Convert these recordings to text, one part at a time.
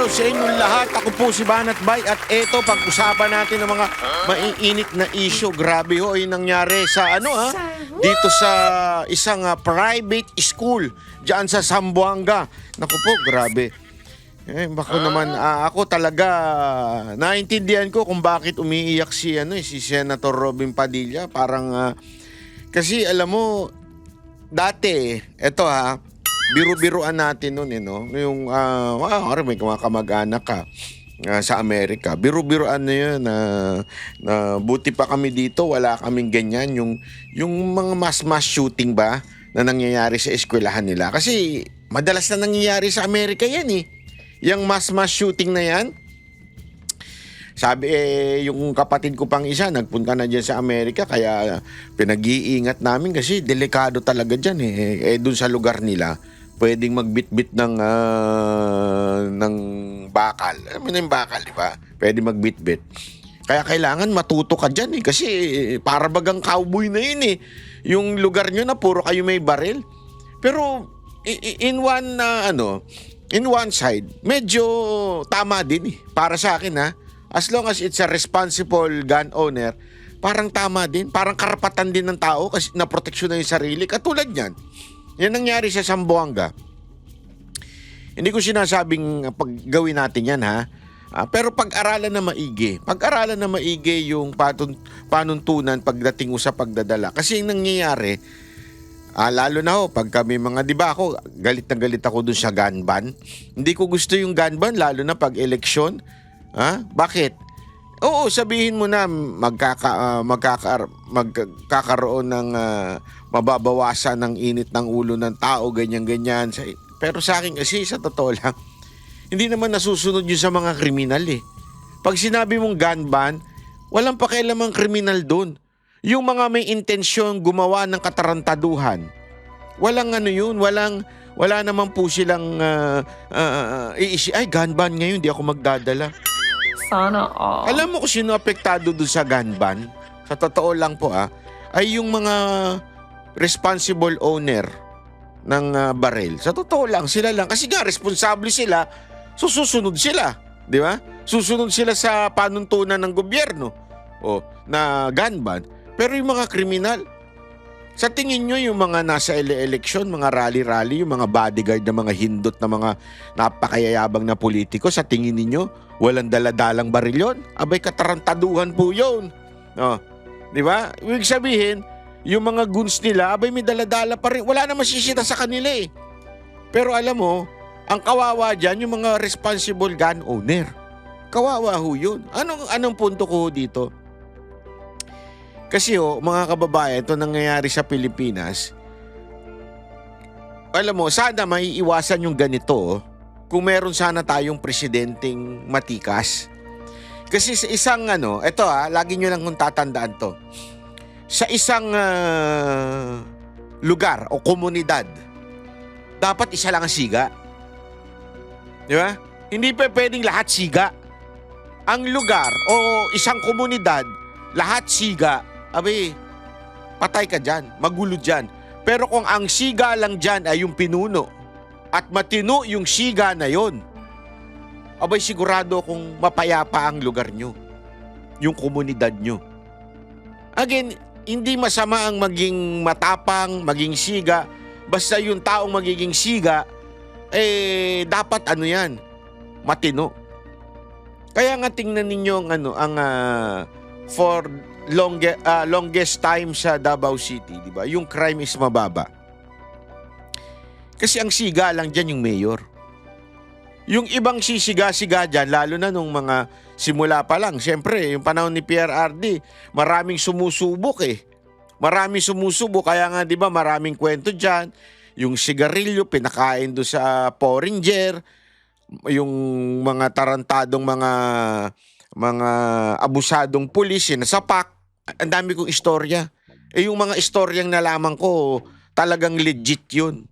araw sa inyong lahat. Ako po si Banat Bay at eto pag-usapan natin ng mga maiinit na issue. Grabe ho yung nangyari sa dito sa isang private school diyan sa Zamboanga. Naku po, grabe. Bako naman ako talaga naintindihan ko kung bakit umiiyak si Senator Robin Padilla. Parang kasi alam mo dati eto biro-biroan natin noon yung may mga kamag-anak ka sa Amerika. Biro-biroan na yun na buti pa kami dito, wala kaming ganyan yung mga mass shooting ba na nangyayari sa eskwelahan nila. Kasi madalas na nangyayari sa Amerika yan Yung mass shooting na yan. Sabi yung kapatid ko pang isa nagpunta na diyan sa Amerika kaya pinag-iingat namin kasi delikado talaga diyan doon sa lugar nila. Pwedeng magbitbit ng bakal. Alam mo na yung bakal, di ba? Pwede magbitbit. Kaya kailangan matuto ka dyan kasi para bagang cowboy na yun Yung lugar nyo na puro kayo may baril. Pero in one side, medyo tama din para sa akin As long as it's a responsible gun owner, parang tama din. Parang karapatan din ng tao kasi naproteksyon na yung sarili. Katulad yan. Yan nangyari sa Zamboanga. Hindi ko sinasabing paggawin natin yan pero pag-aralan na maigi. Pag-aralan na maigi yung panuntunan pagdating sa pagdadala. Kasi yung nangyayari, lalo na pag kami mga, di ba ako, galit na galit ako dun sa gun ban. Hindi ko gusto yung gun ban, lalo na pag eleksyon. Bakit? Oo, sabihin mo na magkakaroon ng mababawasan ng init ng ulo ng tao, ganyan-ganyan. Pero sa akin kasi, sa totoo lang, hindi naman nasusunod yun sa mga kriminal Pag sinabi mong gun ban, walang pakialamang kriminal doon. Yung mga may intensyon gumawa ng katarantaduhan, walang wala naman po silang ay gun ban ngayon, di ako magdadala. Sana all. Alam mo kung sino apektado doon sa gun ban? Sa totoo lang po ay yung mga responsible owner ng baril. Sa totoo lang, sila lang. Kasi nga, responsable sila, susunod sila. Di ba? Susunod sila sa panuntunan ng gobyerno na gun ban. Pero yung mga kriminal, sa tingin nyo yung mga nasa eleksyon, mga rally-rally, yung mga bodyguard na mga hindot na mga napakayayabang na politiko, sa tingin ninyo, walang daladalang baril yun? Abay, katarantaduhan po yun. Di ba? Ibig sabihin, yung mga guns nila, abay may daladala pa rin. Wala na masisita sa kanila Pero alam mo, ang kawawa dyan, yung mga responsible gun owner. Kawawa ho yun. Anong punto ko dito? Kasi mga kababayan, ito nangyayari sa Pilipinas. Alam mo, sana maiiwasan yung ganito kung meron sana tayong presidenteng matikas. Kasi sa isang lagi nyo lang kung tatandaan to. Sa isang lugar o komunidad, dapat isa lang ang siga. Di ba? Hindi pa pwedeng lahat siga. Ang lugar o isang komunidad, lahat siga, patay ka dyan, magulo dyan. Pero kung ang siga lang dyan ay yung pinuno at matino yung siga na yon, sigurado kung mapayapa ang lugar nyo, yung komunidad nyo. Again, hindi masama ang maging matapang, maging siga. Basta yung taong magiging siga, dapat matino. Kaya nga tingnan ninyo ang for longest time sa Davao City, di ba? Yung crime is mababa. Kasi ang siga lang dyan yung mayor. Yung ibang sisiga-siga dyan, lalo na nung mga simula pa lang. Siyempre, yung panahon ni PRRD, maraming sumusubok Maraming sumusubok, kaya nga di ba maraming kwento dyan. Yung sigarilyo, pinakain doon sa Porringer. Yung mga tarantadong mga abusadong pulis, nasapak. Ang dami kong istorya. Yung mga istoryang nalaman ko, talagang legit yun.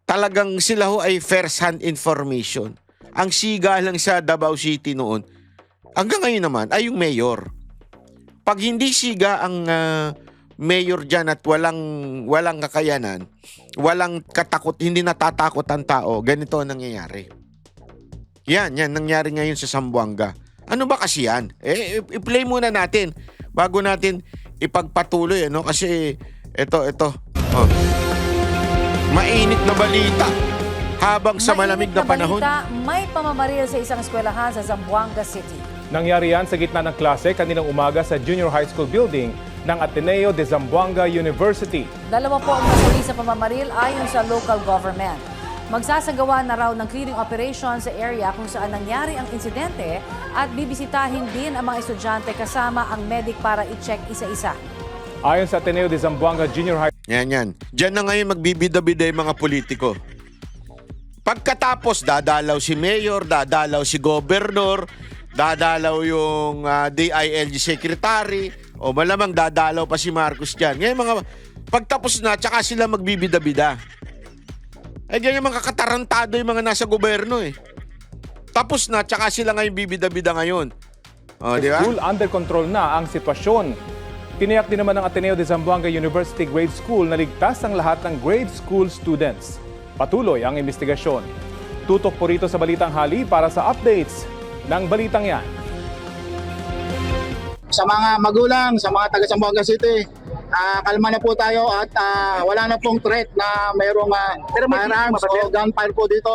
Talagang sila ay first-hand information. Ang siga lang sa Davao City noon, hanggang ngayon naman, ay yung mayor. Pag hindi siga ang mayor dyan at walang kakayanan, walang katakot, hindi natatakot ang tao, ganito ang nangyayari. Yan nangyari ngayon sa Zamboanga. Ano ba kasi yan? I-play muna natin bago natin ipagpatuloy, ano? Kasi ito. Oh. Mainit na balita habang sa malamig na panahon. May pamamaril sa isang eskwelahan sa Zamboanga City. Nangyari yan sa gitna ng klase kaninang umaga sa Junior High School building ng Ateneo de Zamboanga University. Dalawa po ang nasawi sa pamamaril ayon sa local government. Magsasagawa na raw ng clearing operation sa area kung saan nangyari ang insidente at bibisitahin din ang mga estudyante kasama ang medic para i-check isa-isa. Ayon sa Ateneo de Zamboanga Junior High Yan. Diyan na ngayon magbibida-bida yung mga politiko. Pagkatapos, dadalaw si mayor, dadalaw si gobernador, dadalaw yung DILG secretary, o malamang dadalaw pa si Marcos dyan. Ngayon mga pagtapos na, tsaka sila magbibida-bida. Ganyan mga kakatarantado yung mga nasa gobyerno eh. Tapos na, tsaka sila ngayon bibida-bida ngayon. O, di ba? School, under control na ang sitwasyon. Tiniyak din naman ng Ateneo de Zamboanga University Grade School na ligtas ang lahat ng grade school students. Patuloy ang investigasyon. Tutok po rito sa Balitang Hali para sa updates ng balitang yan. Sa mga magulang, sa mga taga Zamboanga City, kalma na po tayo at wala na pong threat na mayroong firearms o gunfire po dito.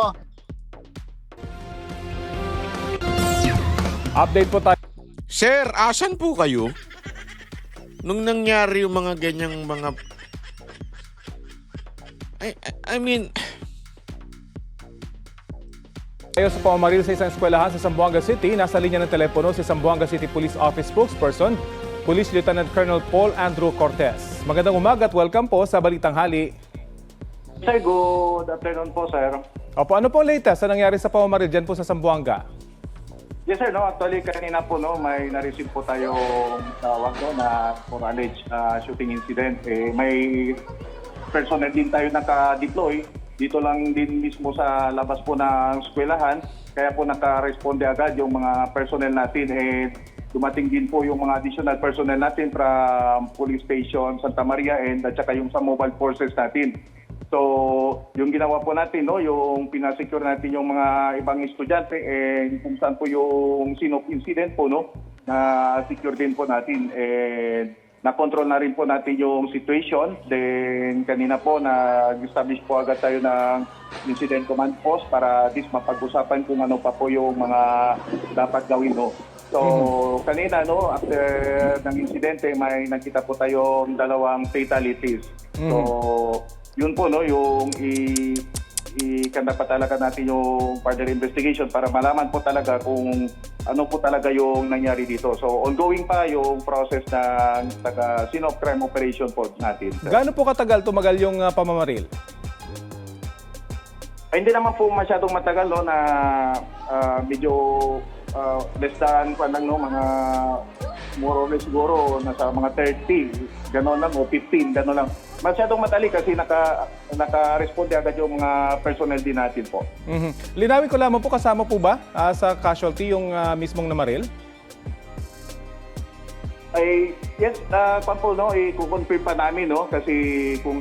Update po tayo. Sir, asan po kayo? Nung nangyari yung mga ganyang mga... I mean... Ayon sa pamamaril sa isang eskwelahan sa Zamboanga City, nasa linya ng telepono si Zamboanga City Police Office spokesperson, Police Lieutenant Colonel Paul Andrew Cortez. Magandang umaga at welcome po sa Balitang Hali. Sir, good afternoon po, sir. Opo, ano po latest sa nangyari sa pamamaril dyan po sa Zamboanga? Yes, sir. No, actually, kanina po, no, may na-receive po tayong tawag na for alleged shooting incident. May personnel din tayo naka-deploy. Dito lang din mismo sa labas po ng eskwelahan. Kaya po naka-responde agad yung mga personnel natin. Dumating din po yung mga additional personnel natin from Police Station Santa Maria and at saka yung sa mobile forces natin. So, yung ginawa po natin, no, yung pinasecure natin yung mga ibang estudyante, kung saan po yung scene of incident po, no, na secure din po natin. Na-control na rin po natin yung situation. Then, kanina po, nag-establish po agad tayo ng incident command post para at least mapag-usapan kung ano pa po yung mga dapat gawin, no. So, kanina, no, after ng insidente, may nakita po tayong 2 fatalities. So, yun po, no, yung ikanda pa talaga natin yung further investigation para malaman po talaga kung ano po talaga yung nangyari dito. So, ongoing pa yung process ng scene of crime operation po natin. Gaano po katagal tumagal yung pamamaril? Ay, hindi naman po masyadong matagal, no, na medyo less than no, mga more or less siguro nasa mga 30, gano'n lang, o 15, gano'n lang. Masyadong madali kasi naka-responde agad yung mga personnel din natin po. Linawin ko lamang po, kasama po ba sa casualty yung mismong namaril? Ay, yes, po, no, i-confirm pa namin, no, kasi kung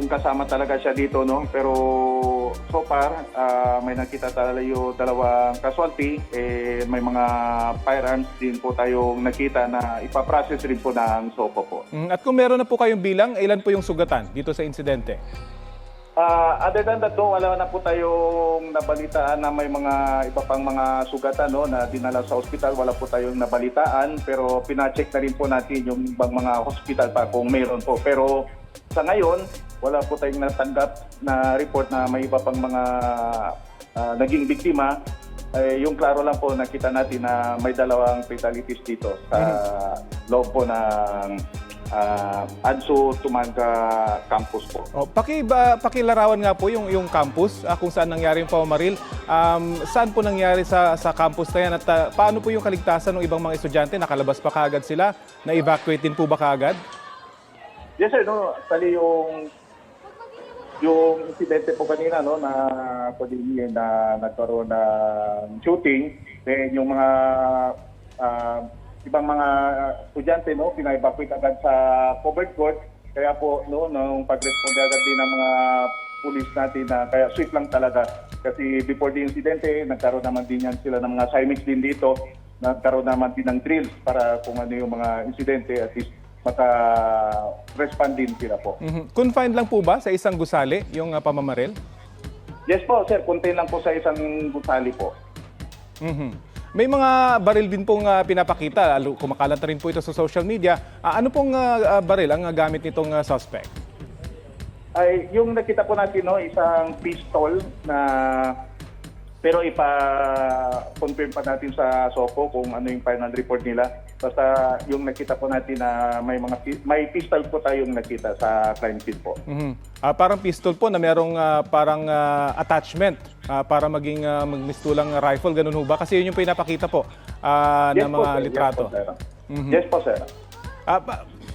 kasama talaga siya dito, no, pero so far, may nakita tayo 2 casualty, may mga firearms din po tayong nakita na ipaprocess rin po ng SOPO po. At kung meron na po kayong bilang, ilan po yung sugatan dito sa insidente? Other than that, no, wala na po tayong nabalitaan na may mga iba pang mga sugatan, no, na dinala sa ospital. Wala po tayong nabalitaan, pero pina-check na rin po natin yung ibang mga hospital pa kung mayroon po. Pero sa ngayon, wala po tayong natanggap na report na may iba pang mga naging biktima. Yung klaro lang po, nakita natin na may 2 fatalities dito sa loob po ng Anso Tumanga campus po. Pakilarawan nga po yung campus kung saan nangyari yung pamamaril. Saan po nangyari sa campus na yan at paano po yung kaligtasan ng ibang mga estudyante? Nakalabas pa kaagad sila? Na-evacuate din po ba kaagad? Yes, sir. No, actually, yung insidente po kanina, no, na nagkaroon ng shooting, then yung mga ibang mga estudyante, no, pina-evacuate agad sa covered court. Kaya po, no, nung pag-responde agad din ng mga pulis natin na kaya swift lang talaga Kasi before the incident, nagkaroon naman din yan sila ng mga assignments din dito. Nagkaroon naman din ng drills para kung ano yung mga insidente, at least maka-respond din sila po. Confined lang po ba sa isang gusali yung pamamaril? Yes po, sir. Contain lang po sa isang gusali po. May mga baril din pong pinapakita, kumakalat na rin po ito sa social media. Ano pong baril ang gamit nitong suspect? Ay, yung nakita po natin, no, isang pistol na pero ipa-confirm pa natin sa SOCO kung ano yung final report nila. Basta yung nakita po natin na may pistol po tayong nakita sa crime scene po. Parang pistol po na merong parang attachment para maging magmistulang rifle, ganun ho ba? Kasi yun yung pinapakita po ng mga sir. litrato. Yes po, sir.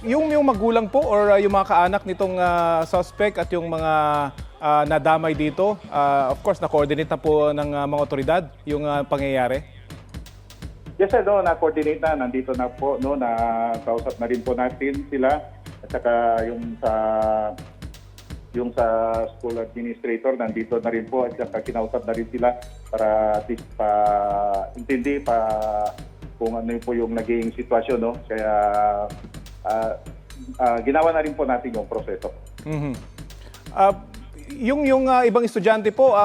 Yung magulang po or yung mga kaanak nitong suspect at yung mga nadamay dito, of course, na-coordinate na po ng mga otoridad yung pangyayari? Yes, sir. No, na-coordinate na. Nandito na po. No, kausap na rin po natin sila. At saka yung sa school administrator, nandito na rin po. At saka kinausap na rin sila para at least intindi kung ano po yung naging sitwasyon. No? Kaya ginawa na rin po natin yung proseso. Yung ibang estudyante po,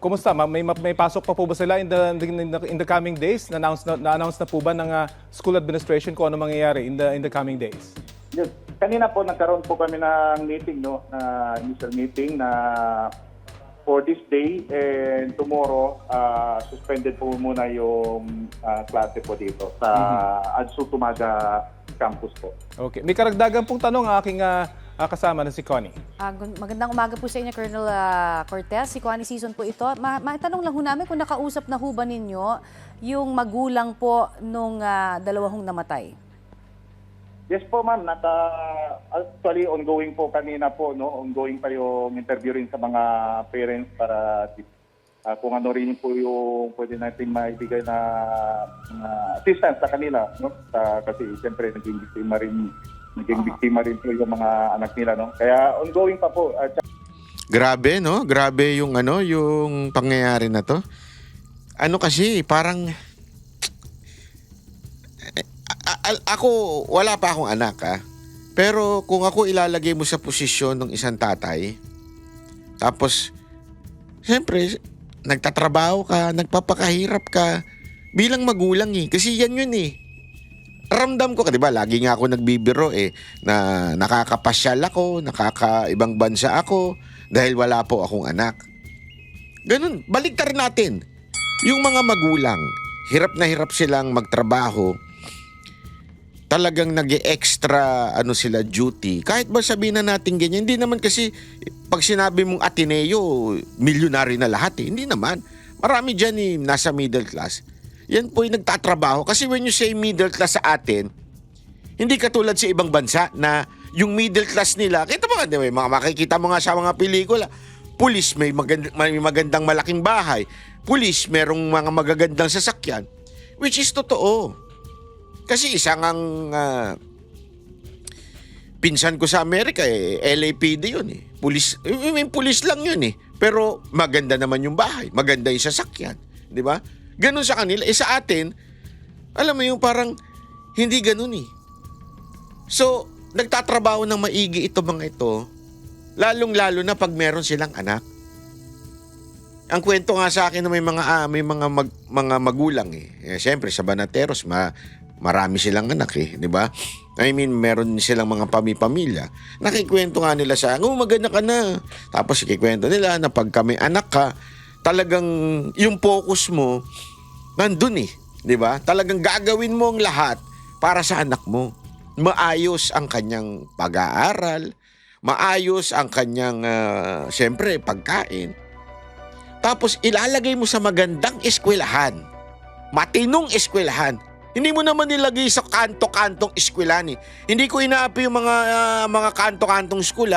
kumusta? May pasok pa po ba sila in the coming days? Na-announce na po ba ng school administration kung ano mangyayari in the coming days? Yes. Kanina po nagkaroon po kami ng meeting, no, na initial meeting na for this day and tomorrow suspended po muna yung klase po dito sa Adsu Tumaga campus po. Okay. May karagdagan pong tanong ang aking kasama na si Connie. Magandang umaga po sa inyo, Colonel Cortez. Si Connie Season po ito. Matanong lang ho namin kung nakausap na ho ba ninyo yung magulang po nung dalawang namatay? Yes po, ma'am. Actually, ongoing po kanina po, no? Ongoing pa yung interview rin sa mga parents para kung ano rin po yung pwede natin maibigay na assistance sa kanila, no? Kasi siyempre naging biktima rin po yung mga anak nila, no? Kaya ongoing pa po. Grabe, no? Grabe yung yung pangyayari na to. Ano kasi, parang ako, wala pa akong anak, pero kung ako ilalagay mo sa posisyon ng isang tatay, tapos, siyempre, nagtatrabaho ka, nagpapakahirap ka, bilang magulang kasi yan yun Ramdam ko, di ba, lagi nga ako nagbibiro na nakakapasyal ako, nakakaibang bansa ako, dahil wala po akong anak. Ganun, baliktarin natin. Yung mga magulang, hirap na hirap silang magtrabaho, talagang nag-extra sila duty. Kahit ba sabihin na natin ganyan, hindi naman kasi pag sinabi mong Ateneo, milyonary na lahat Hindi naman. Marami dyan nasa middle class. Yan po yung nagtatrabaho. Kasi when you say middle class sa atin, hindi katulad sa ibang bansa na yung middle class nila, kita mo nga, makikita mo nga sa mga pelikula, pulis may magandang malaking bahay, pulis merong mga magagandang sasakyan, which is totoo. Kasi isang pinsan ko sa Amerika LAPD yun Pulis, pulis lang yun Pero maganda naman yung bahay, maganda yung sasakyan, di ba? Ganun sa kanila. Sa atin, alam mo yung parang hindi ganun So, nagtatrabaho ng maigi mga ito, lalong-lalo na pag meron silang anak. Ang kwento nga sa akin na may mga magulang Siyempre sa Banateros, marami silang anak di ba? I mean, meron silang mga pamilya. Nakikwento nga nila sa maganda ka na. Tapos ikikwento nila na pagka may anak ka, talagang yung focus mo nandun di ba? Talagang gagawin mo ang lahat para sa anak mo. Maayos ang kanyang pag-aaral, maayos ang kanyang siyempre pagkain. Tapos ilalagay mo sa magandang eskwelahan. Matinong eskwelahan. Hindi mo naman nilagay sa kanto-kantong eskwelahan Hindi ko inaapi yung mga kanto-kantong school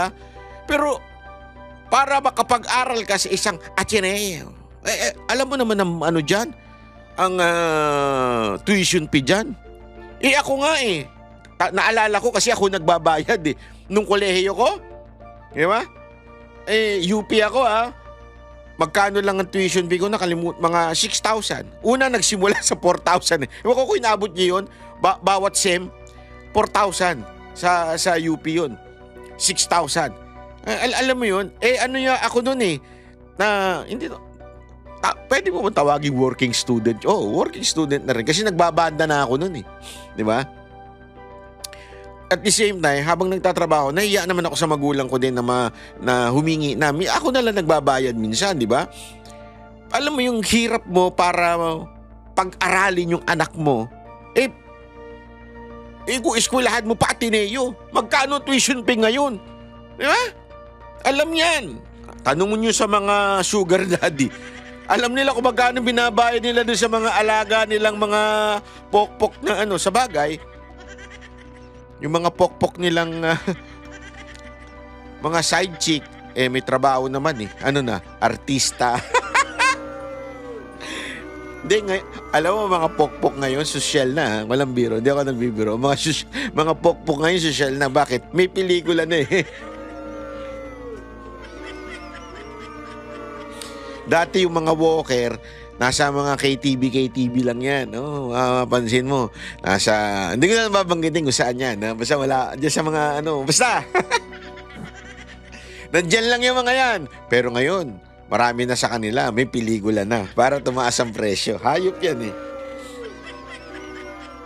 pero para makapag-aral ka sa isang Ateneo. Alam mo naman ang dyan? Ang tuition fee dyan. Ako nga naalala ko kasi ako nagbabayad nung kolehiyo ko. Di ba? UP ako magkano lang ang tuition fee ko, mga 6,000. Una, nagsimula sa 4,000. Ewan ko kung inabot niyo yun, bawat SEM, 4,000 sa UP yun. 6,000. Alam mo yun, ano yung ako nun na hindi pwede mo bang tawagin working student? Oh, working student na rin kasi nagbabanda na ako nun Di ba? At the same time, habang nagtatrabaho, nahiya naman ako sa magulang ko din na humingi na. Ako na lang nagbabayad minsan, di ba? Alam mo yung hirap mo para pag-aralin yung anak mo. Kung eskwelahan mo pa Ateneo, magkano tuition fee ngayon? Di ba? Alam yan. Tanong nyo sa mga sugar daddy. Alam nila kung magkano binabayad nila dun sa mga alaga nilang mga pokpok na sa bagay. Yung mga pokpok nilang mga side chick, may trabaho naman artista. Hindi, alam mo mga pokpok ngayon, social na, walang biro, hindi ako nagbibiro. Mga pokpok ngayon, social na. Bakit? May pelikula na Dati yung mga walker, nasa mga KTV lang yan. Mapansin mo. Hindi ko na babanggitin kung saan yan. Basta wala, dyan sa mga basta. Nandyan lang yung mga yan. Pero ngayon, marami na sa kanila. May pelikula na para tumaas ang presyo. Hayop yan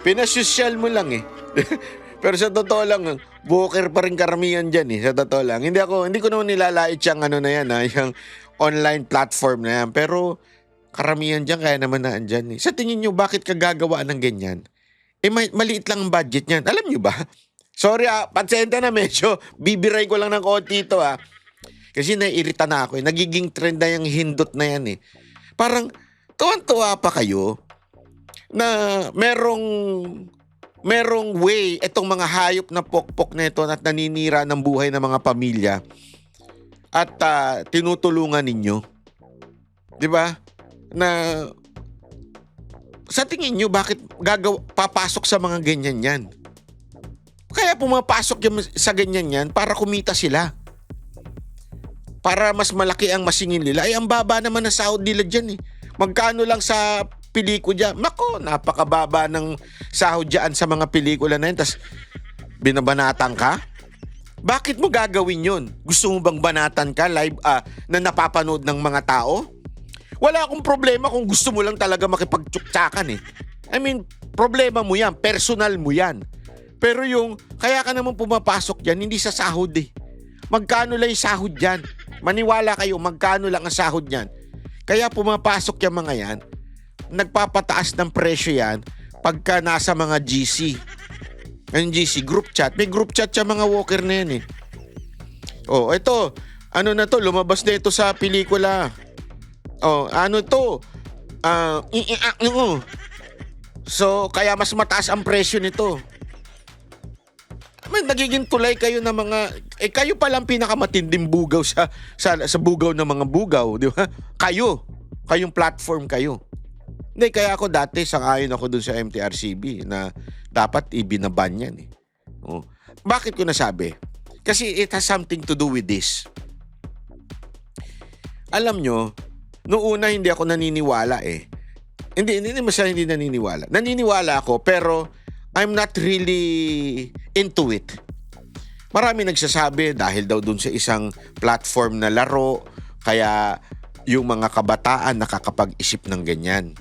Pinasosyal mo lang Pero sa totoo lang, walker pa rin karamihan dyan Sa totoo lang. Hindi ko naman nilalait yung na yan yung online platform na yan. Pero karamihan dyan, kaya naman na andyan Sa tingin nyo, bakit ka gagawa ng ganyan? Maliit lang ang budget niyan. Alam nyo ba? Sorry pansenta na medyo. Bibiray ko lang ng konti ito Kasi naiirita na ako Nagiging trend na yung hindot na yan Parang, tuwan-tuwa pa kayo na merong way itong mga hayop na pokpok na ito at naninira ng buhay ng mga pamilya at tinutulungan ninyo. 'Di ba? Na sa tingin nyo bakit papasok sa mga ganyan yan? Kaya pumapasok sa ganyan yan para kumita sila. Para mas malaki ang masingil nila. Ang baba naman ng sahod nila dyan Magkano lang sa pelikula? Nako, napakababa ng sahod dyan sa mga pelikula na yun. Tas binabanatan ka? Bakit mo gagawin yun? Gusto mo bang banatan ka live na napapanood ng mga tao? Wala akong problema kung gusto mo lang talaga makipagtsuktsakan problema mo yan, personal mo yan. Pero kaya ka naman pumapasok dyan, hindi sa sahod Magkano lang yung sahod dyan? Maniwala kayo, magkano lang ang sahod dyan? Kaya pumapasok yung mga yan, nagpapataas ng presyo yan pagka nasa mga GC. Ang GC, group chat. May group chat sa mga walker na yan ito. Na to? Lumabas na ito sa pelikula. To? So, kaya mas mataas ang presyo nito. Nagiging tulay kayo ng mga... kayo palang pinakamatinding bugaw sa bugaw ng mga bugaw. Di ba? Kayong platform kayo. Hindi, kaya ako dati, sang-ayon ako dun sa MTRCB na dapat ibinaban yan Bakit ko nasabi? Kasi it has something to do with this. Alam nyo, noong una hindi ako naniniwala Hindi masyadong hindi naniniwala. Naniniwala ako pero I'm not really into it. Marami nagsasabi dahil daw dun sa isang platform na laro, kaya yung mga kabataan nakakapag-isip ng ganyan.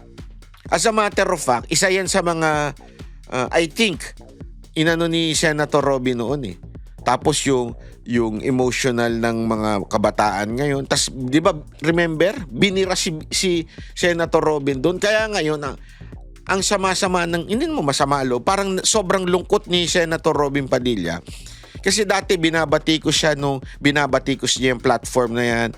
As a matter of fact, isa yan sa mga, I think, inano ni Senator Robin noon Tapos yung emotional ng mga kabataan ngayon. Tas, di ba, remember, binira si Senator Robin doon. Kaya ngayon, ang sama-sama hindi mo masama parang sobrang lungkot ni Senator Robin Padilla. Kasi dati binabatikos niya yung platform na yan.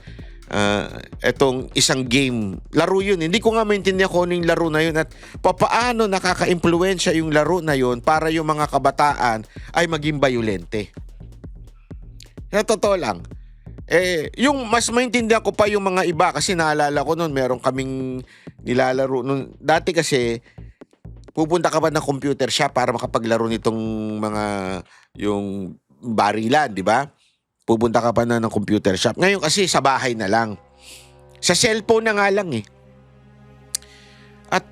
Etong isang game. Laro yun. Hindi ko nga maintindihan kung ano yung laro na yun at papaano nakaka-impluwensya yung laro na yun para yung mga kabataan ay maging bayolente. Sa totoo lang. Yung mas maintindihan ko pa yung mga iba kasi naalala ko noon meron kaming nilalaro noon. Dati kasi pupunta ka ba ng computer shop para makapaglaro nitong mga yung barilan, di ba? Pupunta ka pa na ng computer shop. Ngayon kasi sa bahay na lang. Sa cellphone na nga lang eh. At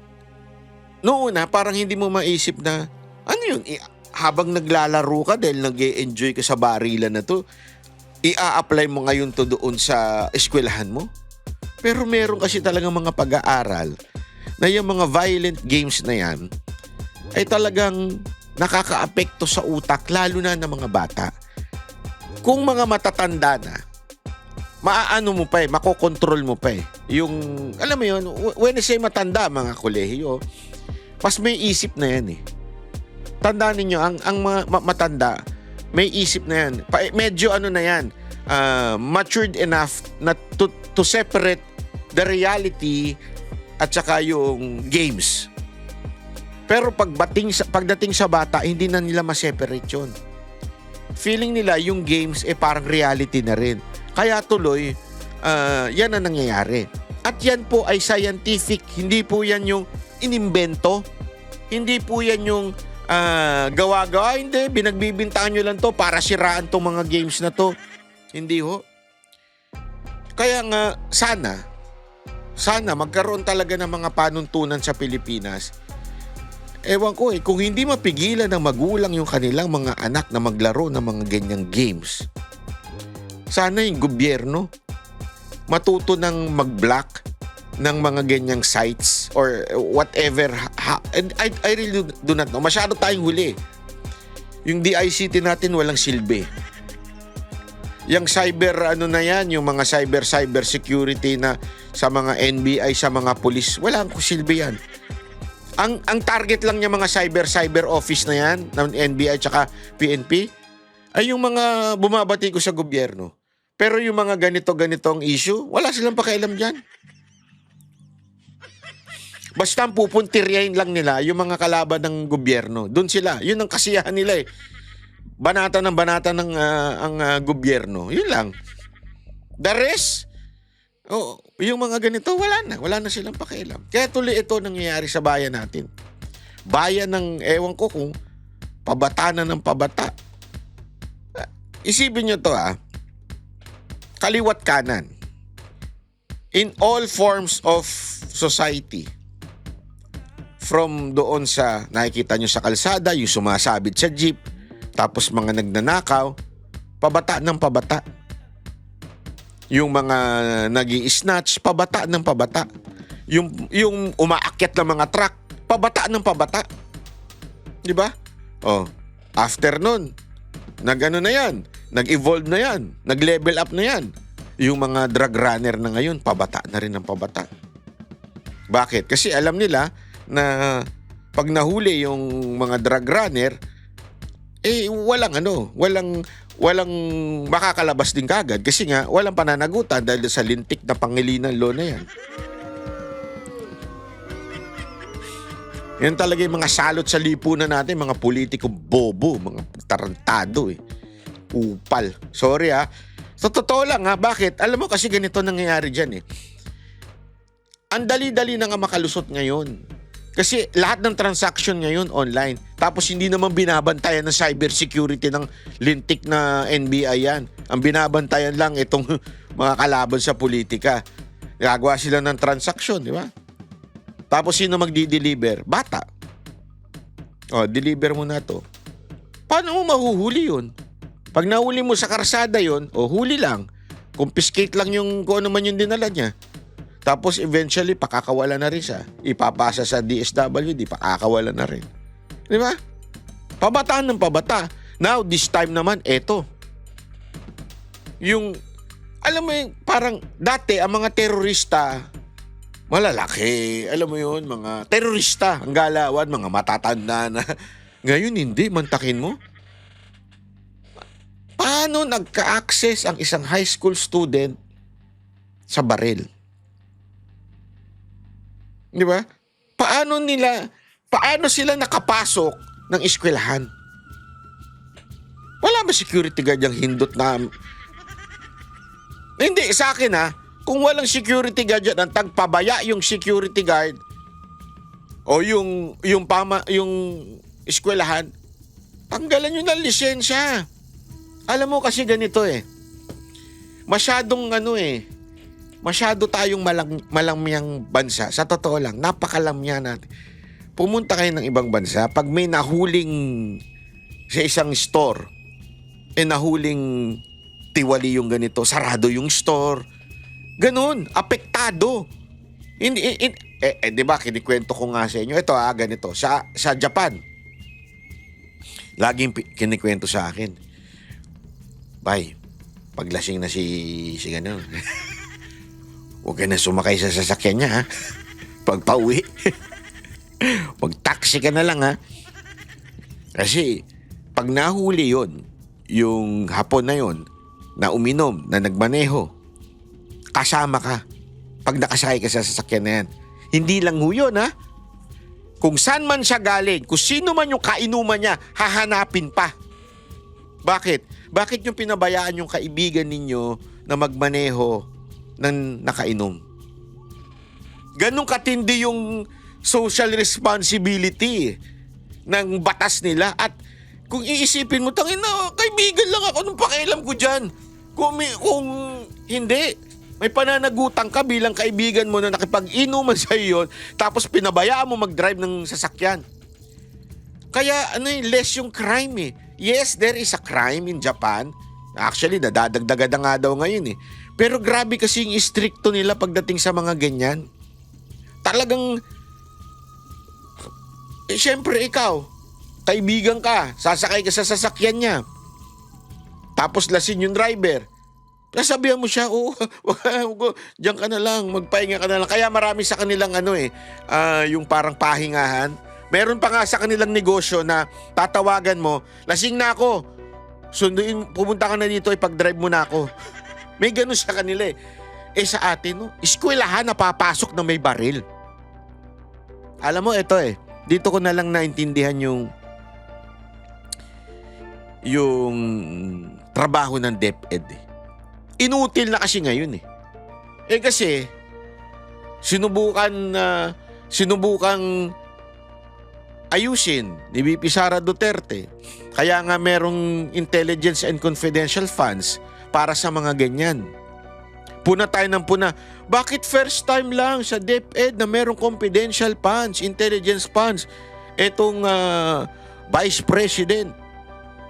noon parang hindi mo maisip na, ano yun, habang naglalaro ka dahil nag-e-enjoy ka sa barilan na to, i-a-apply mo ngayon to doon sa eskwelahan mo? Pero meron kasi talagang mga pag-aaral na yung mga violent games na yan ay talagang nakaka-apekto sa utak, lalo na ng mga bata. Kung mga matatanda na, maaano mo pa makokontrol mo pa yung, alam mo yun, when I say matanda, mga kolehiyo, mas may isip na yan eh. Tandaan ninyo, ang matanda, may isip na yan. Medyo ano na yan, matured enough na to separate the reality at saka yung games. Pero pagdating sa bata, hindi na nila ma-separate yun. Feeling nila yung games parang reality na rin. Kaya tuloy, yan ang nangyayari. At yan po ay scientific. Hindi po yan yung inimbento. Hindi po yan yung gawa-gawa. Hindi, binagbibintaan nyo lang to para siraan tong mga games na to. Hindi ho. Kaya nga, sana magkaroon talaga ng mga panuntunan sa Pilipinas. Ewan ko kung hindi mapigilan ng magulang yung kanilang mga anak na maglaro ng mga ganyang games, sana yung gobyerno matuto ng mag-block ng mga ganyang sites or whatever. And I really do not know. Masyado tayong huli. Yung DICT natin walang silbi. Yung cyber na yan, yung mga cyber security na sa mga NBI, sa mga pulis, walang silbi yan. Ang target lang niya mga cyber office na yan ng NBI tsaka PNP ay yung mga bumabati ko sa gobyerno. Pero yung mga ganitong issue, wala silang pakialam dyan. Basta ang pupuntiryahin lang nila yung mga kalaban ng gobyerno. Doon sila. Yun ang kasiyahan nila eh. Banata ng ang gobyerno. Yun lang. The rest, yung mga ganito, wala na silang pakialam. Kaya tuloy ito nangyayari sa bayan natin. Bayan ng, ewan ko kung pabata na ng pabata. Isipin nyo to kaliwat kanan. In all forms of society, from doon sa nakikita nyo sa kalsada, yung sumasabit sa jeep, tapos mga nagnanakaw, pabata ng pabata. Yung mga nag-i-snatch, pabata ng pabata. Yung umaakyat ng mga truck, pabata ng pabata. Di ba? After nun, nag-ano na yan, nag-evolve na yan, nag-level up na yan. Yung mga drug runner na ngayon, pabata na rin ng pabata. Bakit? Kasi alam nila na pag nahuli yung mga drug runner, walang makakalabas din kagad kasi nga walang pananagutan dahil sa lintik na Pangilinan law na yan. Yan talaga yung mga salot sa lipunan natin, mga politiko bobo, mga tarantado upal. Sorry sa totoo lang bakit? Alam mo kasi ganito nangyayari dyan Ang dali-dali na nga makalusot ngayon. Kasi lahat ng transaction ngayon online. Tapos hindi naman binabantayan ng cybersecurity ng lintik na NBI yan. Ang binabantayan lang itong mga kalaban sa politika. Gagawa sila ng transaction, di ba? Tapos sino magdi-deliver? Bata. Deliver mo na to. Paano mo mahuhuli yun? Pag nahuli mo sa karsada yun, huli lang. Confiscate lang yung kung ano man yung dinala niya. Tapos eventually, pakakawala na rin siya. Ipapasa sa DSWD, pakakawala na rin. Di ba? Pabataan ng pabata. Now, this time naman, eto. Yung, alam mo yung, parang dati, ang mga terorista, malalaki. Alam mo yun, mga terorista, ang galawan, mga matatanda na. Ngayon, hindi. Mantakin mo. Paano nagka-access ang isang high school student sa baril? Di ba? Paano sila nakapasok ng eskwelahan? Wala ba security guard yung hindot na? Hindi, sa akin kung walang security guard yan, ang tagpabaya yung security guard o yung eskwelahan, tanggalan nyo ng lisensya. Alam mo kasi ganito masyadong Masyado tayong malamyang bansa. Sa totoo lang, napakalamya natin. Pumunta kayo ng ibang bansa, pag may nahuling sa isang store, nahuling tiwali yung ganito, sarado yung store. Ganun, apektado. Di ba, kinikwento ko nga sa inyo. Ito ganito, sa Japan, laging kinikwento sa akin. Bay, paglasing na si gano'n, huwag ka na sumakay sa sasakyan niya, ha? Pag pauwi. Mag-taxi ka na lang, ha? Kasi, pag nahuli yon, yung hapon na yon, na uminom, na nagmaneho, kasama ka. Pag nakasakay ka sa sasakyan na yan. Hindi lang ho yun, ha? Kung saan man siya galing, kung sino man yung kainuman niya, hahanapin pa. Bakit? Bakit yung pinabayaan yung kaibigan ninyo na magmaneho ng nakainom? Ganun katindi yung social responsibility ng batas nila. At kung iisipin mo, tangin na, kaibigan lang ako, anong pakialam ko dyan? Kung hindi, may pananagutan ka bilang kaibigan mo na nakipag-inuman sa iyo, tapos pinabayaan mo mag-drive ng sasakyan. Kaya less yung crime eh. Yes, there is a crime in Japan. Actually, nadadagdagan na nga daw ngayon eh. Pero grabe kasi yung istrikto nila pagdating sa mga ganyan. Talagang, syempre ikaw, kaibigan ka, sasakay ka sa sasakyan niya. Tapos lasing yung driver. Nasabihan mo siya, diyan ka na lang, magpahinga ka na lang. Kaya marami sa kanilang yung parang pahingahan. Meron pa nga sa kanilang negosyo na tatawagan mo, lasing na ako, sunduin, pumunta ka na dito, ipag-drive mo na ako. May ganun sa kanila eh. Sa atin, eskwelahan na papasok na may baril. Alam mo, ito dito ko na lang naintindihan yung trabaho ng DepEd eh. Inutil na kasi ngayon eh. Kasi sinubukan ayusin ni VP Sara Duterte. Kaya nga merong intelligence and confidential funds para sa mga ganyan. Puna tayo ng puna. Bakit first time lang sa DepEd na merong confidential funds, intelligence funds, etong Vice President?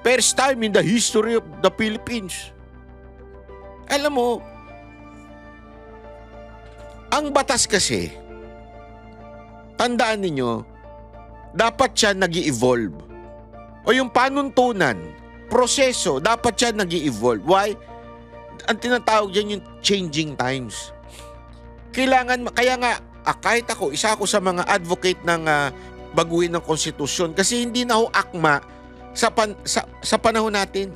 First time in the history of the Philippines. Alam mo, ang batas kasi, tandaan ninyo, dapat siya nag-i-evolve. O yung panuntunan, proseso, dapat siya nag-i-evolve. Why? Ang tinatawag dyan yung changing times. Kailangan, kaya nga, kahit ako, isa ako sa mga advocate ng baguhin ng konstitusyon kasi hindi na ho akma sa panahon natin.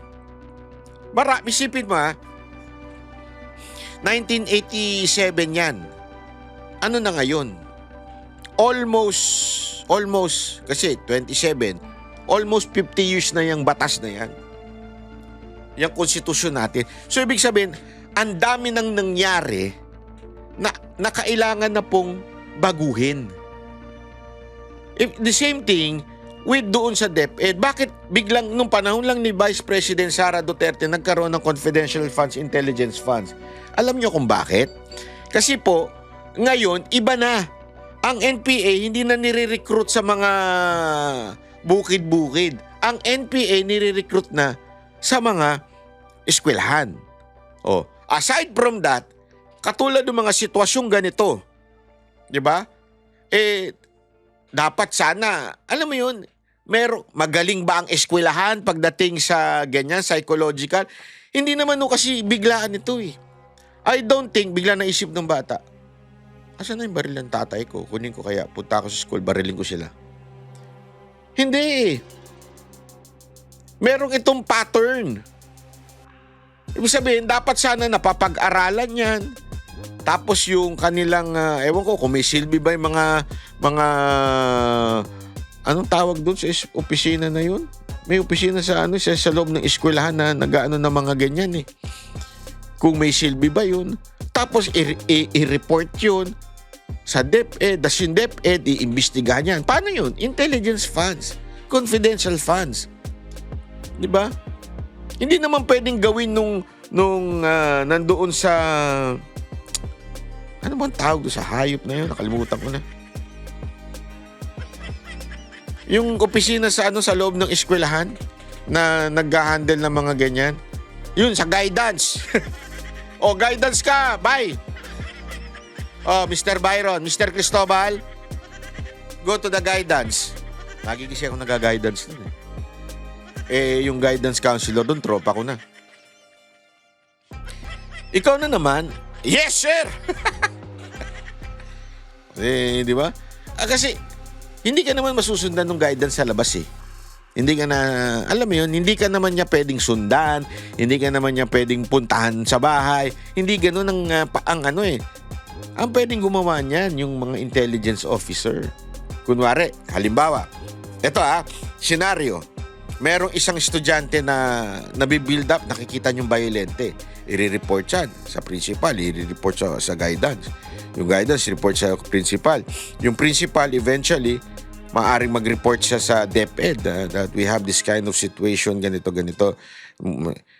Isipin mo 1987 yan. Ano na ngayon? Almost, kasi 27, almost 50 years na yung batas na yan. Yung konstitusyon natin. So, ibig sabihin, ang dami nang nangyari na kailangan na pong baguhin. The same thing with doon sa DepEd. Bakit biglang nung panahon lang ni Vice President Sara Duterte nagkaroon ng confidential funds, intelligence funds? Alam niyo kung bakit? Kasi po, ngayon, iba na. Ang NPA hindi na nire-recruit sa mga bukid-bukid. Ang NPA nire-recruit na sa mga eskwelahan. Aside from that, katulad ng mga sitwasyong ganito, di ba? Dapat sana, alam mo yun, magaling ba ang eskwelahan pagdating sa ganyan, psychological? Hindi naman kasi biglaan ito eh. I don't think bigla naisip ng bata, asan na yung baril ng tatay ko? Kunin ko kaya, punta ako sa school, barilin ko sila. Hindi. Merong itong pattern. Ibig sabihin, dapat sana napapag-aralan yan. Tapos yung kanilang, ewan ko kung may silbi ba yung mga anong tawag doon sa opisina na yun? May opisina sa loob ng eskwelahan na nag-ano na mga ganyan eh. Kung may silbi ba yun? Tapos i-report yun sa DepEd, yung DepEd, i-imbestigahan yan. Paano yun? Intelligence funds, confidential funds. Di ba? Hindi naman pwedeng gawin nung nandoon sa bang tawag doon sa hayop na yun? Nakalimutan ko na. Yung opisina sa sa loob ng eskwelahan na nag-handle ng mga ganyan. Yun, sa guidance. O, guidance ka, bye. Oh, Mr. Byron, Mr. Cristobal, go to the guidance. Lagi kasi ako nag-guidance nun eh. Yung guidance counselor doon, tropa ko na. Ikaw na naman, yes, sir! Di ba? Kasi, hindi ka naman masusundan ng guidance sa labas eh. Hindi ka na, alam mo yun, hindi ka naman niya pwedeng sundan, hindi ka naman niya pwedeng puntahan sa bahay, hindi ganun ang ang pwedeng gumawa niyan, yung mga intelligence officer. Kunwari, halimbawa, eto senaryo, merong isang estudyante na nabibuild up, nakikita niyong violente, i-report yan sa principal, i-report sa guidance. Yung guidance, report sa principal. Yung principal, eventually, maaring mag-report siya sa DepEd that we have this kind of situation, ganito.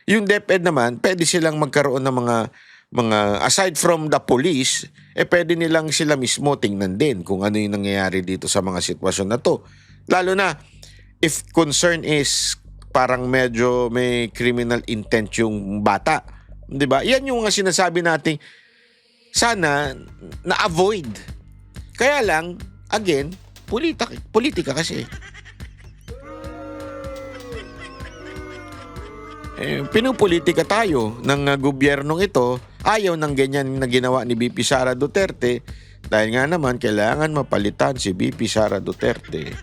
Yung DepEd naman, pwede silang magkaroon ng mga aside from the police, pwede nilang sila mismo tingnan din kung ano yung nangyayari dito sa mga sitwasyon na to. Lalo na, if concern is parang medyo may criminal intent yung bata. Di ba? Yan yung mga sinasabi natin, sana na-avoid. Kaya lang, again, politika kasi. Pinupolitika tayo ng gobyernong ito. Ayaw ng ganyan na ginawa ni BP Sara Duterte dahil nga naman kailangan mapalitan si BP Sara Duterte.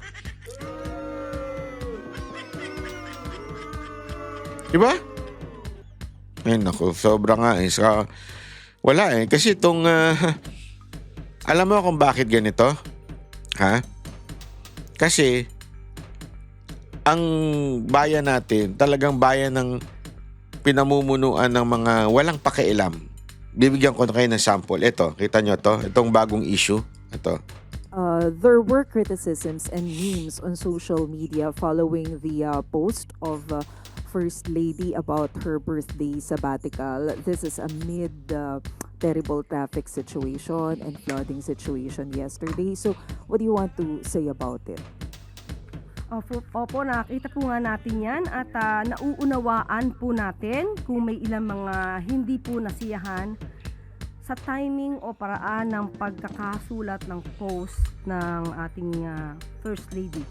Diba? Ay naku, sobra nga eh. Wala eh. Kasi itong, alam mo kung bakit ganito? Ha? Kasi, ang bayan natin, talagang bayan ng pinamumunuan ng mga walang pakialam. Bibigyan ko na kayo ng sample. Ito, kita nyo to? Itong bagong issue. Ito. There were criticisms and memes on social media following the post of First Lady about her birthday sabbatical. This is amid terrible traffic situation and flooding situation yesterday. So, what do you want to say about it? Opo, nakita po nga natin yan at nauunawaan po natin kung may ilang mga hindi po nasiyahan sa timing o paraan ng pagkakasulat ng post ng ating First Lady.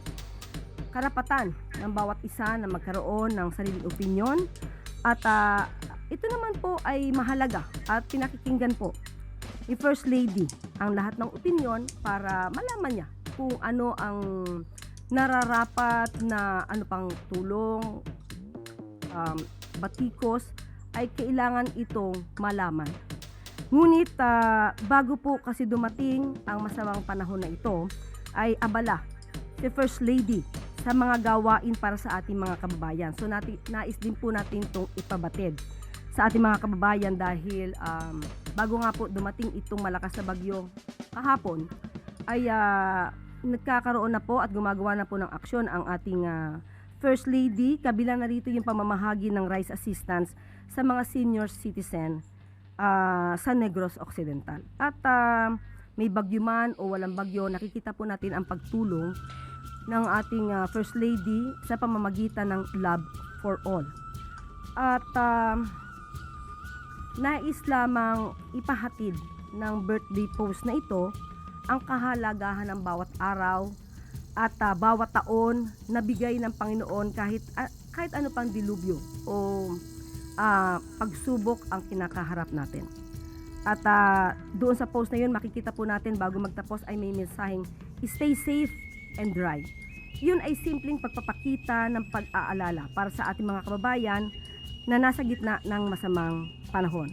Karapatan ng bawat isa na magkaroon ng sariling opinyon at ito naman po ay mahalaga at pinakikinggan po ni First Lady ang lahat ng opinyon para malaman niya kung ano ang nararapat na ano pang tulong, batikos ay kailangan itong malaman. Ngunit bago po kasi dumating ang masamang panahon na ito ay abala si First Lady sa mga gawain para sa ating mga kababayan. So nais din po natin itong ipabatid sa ating mga kababayan dahil bago nga po dumating itong malakas na bagyo kahapon ay nagkakaroon na po at gumagawa na po ng aksyon ang ating First Lady. Kabilang na rito yung pamamahagi ng rice assistance sa mga senior citizen sa Negros Occidental. At may bagyo man o walang bagyo, nakikita po natin ang pagtulong ng ating First Lady sa pamamagitan ng Love for All. At nais lamang ipahatid ng birthday post na ito ang kahalagahan ng bawat araw at bawat taon na bigay ng Panginoon kahit ano pang dilubyo o pagsubok ang kinakaharap natin. At doon sa post na yun, makikita po natin bago magtapos ay may mensaheng stay safe and dry. Yun ay simpleng pagpapakita ng pag-aalala para sa ating mga kababayan na nasa gitna ng masamang panahon.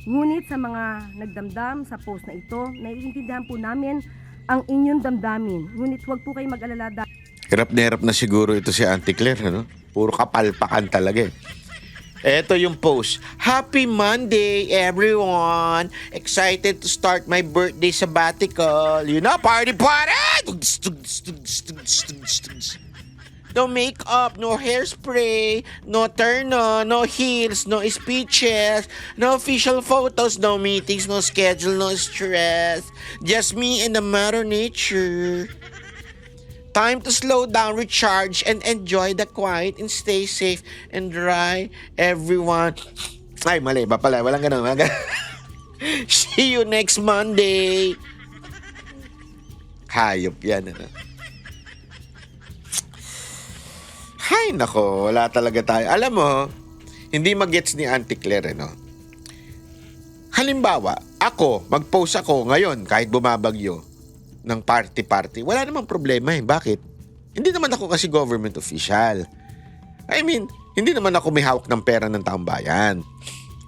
Ngunit sa mga nagdamdam sa post na ito, naiintindihan po namin ang inyong damdamin. Ngunit huwag po kayo mag-alala dahil Hirap na hirap na siguro ito si Auntie Claire, ano? Puro kapalpakan talaga eh. Ito yung post. Happy Monday, everyone! Excited to start my birthday sabbatical. You know, party! no makeup, no hairspray, no turn on, no heels, no speeches, no official photos, no meetings, no schedule, no stress. Just me and the Mother Nature. Time to slow down, recharge, and enjoy the quiet and stay safe and dry, everyone. Ay, mali. Ba pala? Walang ganun. Walang ganun. See you next Monday. Hayop yan. Ano? Hay, nako. Wala talaga tayo. Alam mo, hindi magets ni Auntie Claire, no? Halimbawa, ako, mag-post ako ngayon kahit bumabagyo ng party-party. Wala namang problema eh. Bakit? Hindi naman ako kasi government official. I mean, hindi naman ako may hawak ng pera ng taong bayan.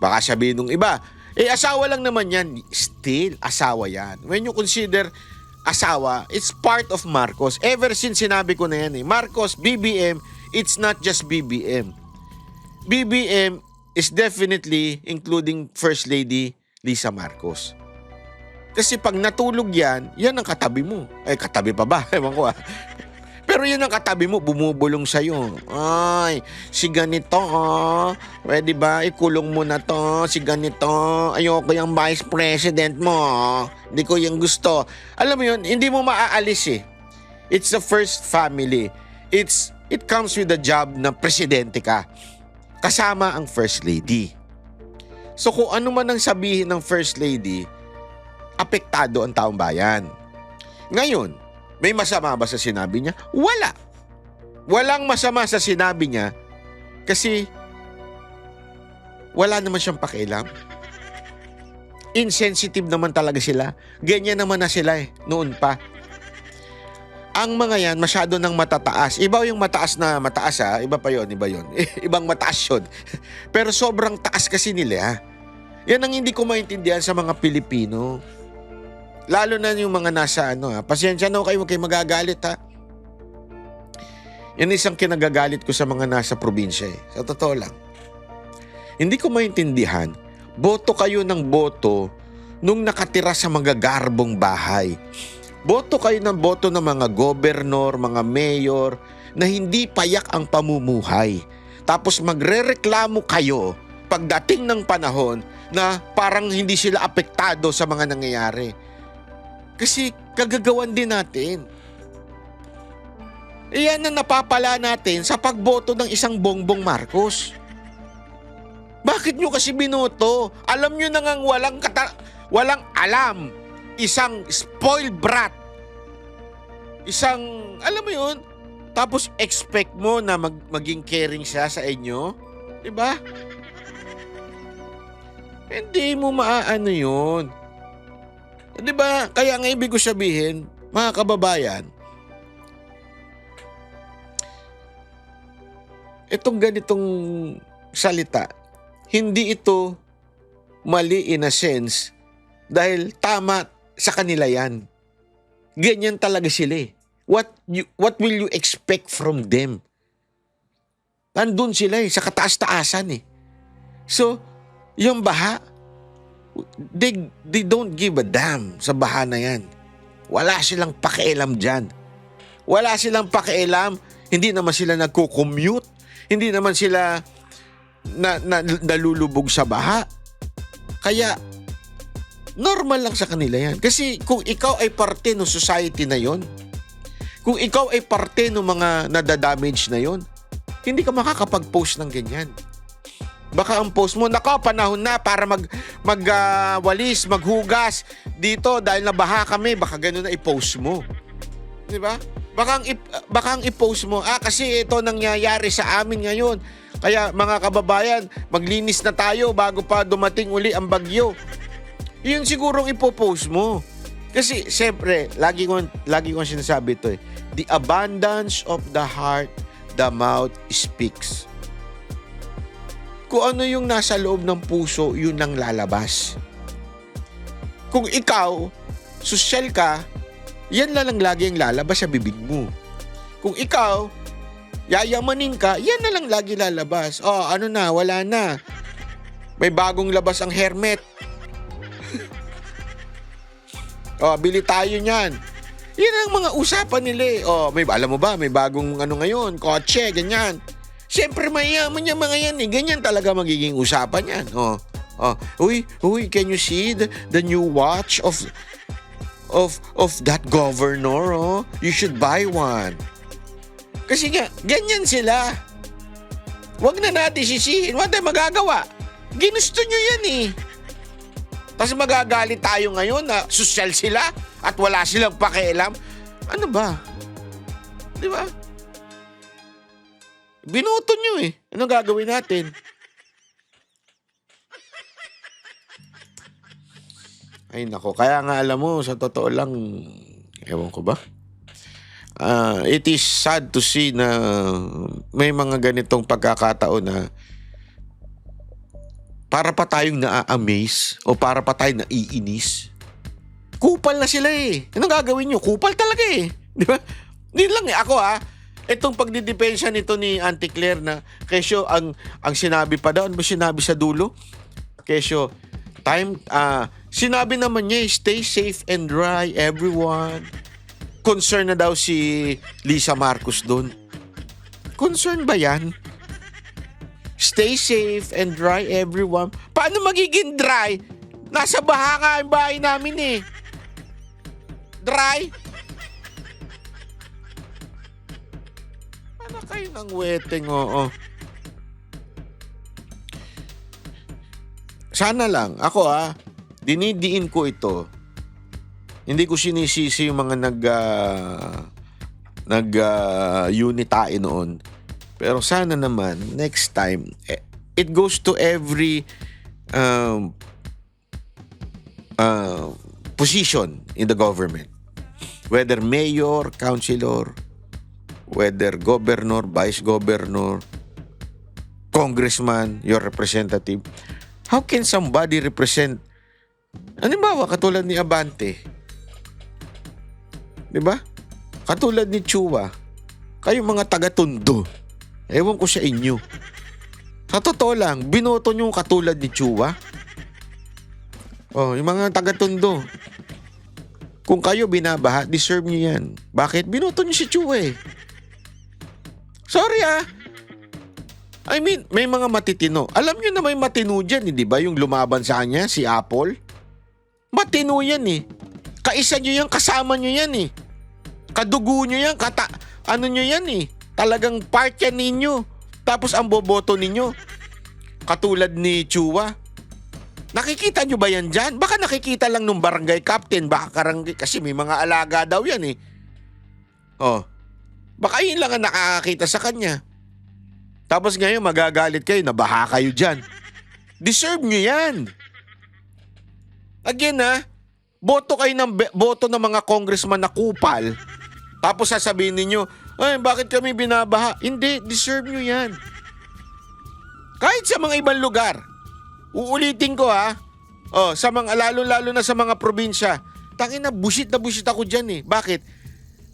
Baka sabihin nung iba, asawa lang naman yan. Still, asawa yan. When you consider asawa, it's part of Marcos. Ever since sinabi ko na yan eh. Marcos, BBM, it's not just BBM. BBM is definitely including First Lady Lisa Marcos. Kasi pag natulog yan, yan ang katabi mo. Ay, katabi pa ba? Ewan ko ah. Pero yan ang katabi mo, bumubulong sa'yo. Ay, si ganito, pwede ba ikulong mo na to? Si ganito, ayoko yung vice president mo. Hindi ko yung gusto. Alam mo yun, hindi mo maaalis eh. It's the first family. It comes with the job na presidente ka. Kasama ang first lady. So kung ano man ang sabihin ng first lady, apektado ang taong bayan. Ngayon, may masama ba sa sinabi niya? Wala. Walang masama sa sinabi niya kasi wala naman siyang pakialam. Insensitive naman talaga sila. Ganyan naman na sila eh, noon pa. Ang mga yan, masyado nang matataas. Iba yung mataas na mataas ha. Iba pa yon, iba yon. Ibang mataas yun. Pero sobrang taas kasi nila ha. Yan ang hindi ko maintindihan sa mga Pilipino. Lalo na yung mga nasa pasensya na kayo, huwag kayo magagalit ha. Yan isang kinagagalit ko sa mga nasa probinsya eh. Sa totoo lang. Hindi ko maintindihan, boto kayo ng boto nung nakatira sa magagarbong bahay. Boto kayo ng boto ng mga gobernor, mga mayor na hindi payak ang pamumuhay. Tapos magrereklamo kayo pagdating ng panahon na parang hindi sila apektado sa mga nangyayari. Kasi kagagawan din natin. Iyan ang napapala natin sa pagboto ng isang Bongbong Marcos. Bakit nyo kasi binoto? Alam nyo na ngang walang alam. Isang spoiled brat. Isang, alam mo yun? Tapos expect mo na maging caring siya sa inyo? Diba? Hindi mo maaano yun. Diba? Kaya nga ibig ko sabihin, mga kababayan, itong ganitong salita, hindi ito mali in a sense dahil tama sa kanila yan. Ganyan talaga sila eh. What will you expect from them? Nandun sila eh, sa kataas-taasan eh. So, yung baha, they don't give a damn sa baha na yan. Wala silang pakialam dyan. Wala silang pakialam. Hindi naman sila nagko-commute. Hindi naman sila nalulubog sa baha. Kaya, normal lang sa kanila yan. Kasi kung ikaw ay parte ng society na yon, kung ikaw ay parte ng mga nadadamage na yon, hindi ka makakapag-post ng ganyan. Baka ang post mo, nako, panahon na para magwalis, maghugas dito dahil nabaha kami. Baka gano'n na i-post mo. Di ba? Baka ang i-post mo, kasi ito nangyayari sa amin ngayon. Kaya mga kababayan, maglinis na tayo bago pa dumating uli ang bagyo. Yun sigurong ipopost mo. Kasi siyempre, lagi kong sinasabi ito eh. The abundance of the heart, the mouth speaks. Kung ano yung nasa loob ng puso, yun ang lalabas. Kung ikaw, sosyal ka, yan lang lagi ang lalabas sa bibig mo. Kung ikaw, yayamanin ka, yan na lang lagi lalabas. Ano na, wala na. May bagong labas ang Hermet. Bili tayo niyan. Yan ang mga usapan nila eh. Oh, alam mo ba, may bagong ano ngayon, kotse, ganyan. Siyempre, mayaman yung mga yan eh. Ganyan talaga magiging usapan yan. Uy, can you see the new watch of that governor? Oh? You should buy one. Kasi nga, ganyan sila. Huwag na natin sisihin. Wala tayong magagawa. Ginusto nyo yan eh. Tapos magagalit tayo ngayon na sosyal sila at wala silang pakialam. Ano ba? Di ba? Binoto nyo eh. Anong gagawin natin? Ay nako, kaya nga alam mo, sa totoo lang, ewan ko ba? It is sad to see na may mga ganitong pagkakataon na para pa tayong na-amaze o para pa tayong naiinis. Kupal na sila eh. Anong gagawin nyo? Kupal talaga eh. Di ba? Hindi lang eh. Ako itong pagdidepensya nito ni Auntie Claire na kesyo ang sinabi pa daw, ano ba sinabi sa dulo? Kesyo, sinabi naman niya, stay safe and dry, everyone. Concern na daw si Lisa Marcos doon. Concern ba yan? Stay safe and dry, everyone. Paano magiging dry? Nasa baha nga ang bahay namin eh. Dry? Ano kayo ng weteng, oo. Sana lang, ako dinidiin ko ito. Hindi ko sinisisi yung mga unitae noon. Pero sana naman, next time, it goes to every position in the government. Whether mayor, councilor, whether governor, vice governor, congressman, your representative. How can somebody represent, halimbawa, katulad ni Abante, di ba? Katulad ni Chua, kayo mga taga-Tondo, ewan ko sa inyo. Sa totoo lang, binoto nyo katulad ni Chua. Yung mga taga-Tondo, kung kayo binabaha, deserve nyo yan. Bakit? Binoto nyo si Chua eh. Sorry I mean, may mga matitino. Alam nyo na may matino dyan, di ba? Yung lumaban sa kanya, si Apple. Matino yan eh. Kaisa nyo yan, kasama nyo yan eh. Kadugo nyo yan, ano nyo yan eh. Talagang part yan ninyo. Tapos ang boboto ninyo, katulad ni Chua. Nakikita nyo ba yan dyan? Baka nakikita lang nung barangay captain, baka karangay, kasi may mga alaga daw yan eh. Baka yun lang ang nakakakita sa kanya. Tapos ngayon magagalit kayo, nabaha kayo dyan. Deserve nyo yan. Again boto kayo boto ng mga congressman na kupal. Tapos sasabihin ninyo, ay, bakit kami binabaha? Hindi, deserve nyo yan. Kahit sa mga ibang lugar. Uulitin ko sa mga, lalo na sa mga probinsya. Tangina, busit na busit ako dyan eh. Bakit?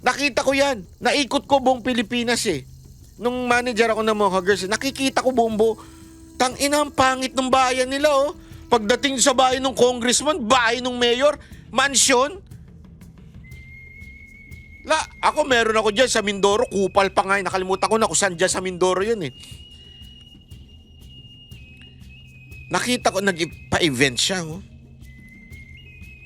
Nakita ko yan. Naikot ko buong Pilipinas eh. Nung manager ako ng mga girls, nakikita ko buong tangina, ang pangit ng bayan nila oh. Pagdating sa bahay ng congressman, bahay ng mayor, mansyon. Ako meron ako dyan sa Mindoro, kupal pa nga. Nakalimutan ko na kung saan dyan sa Mindoro yun eh. Nakita ko, nagpa-event siya. Oh.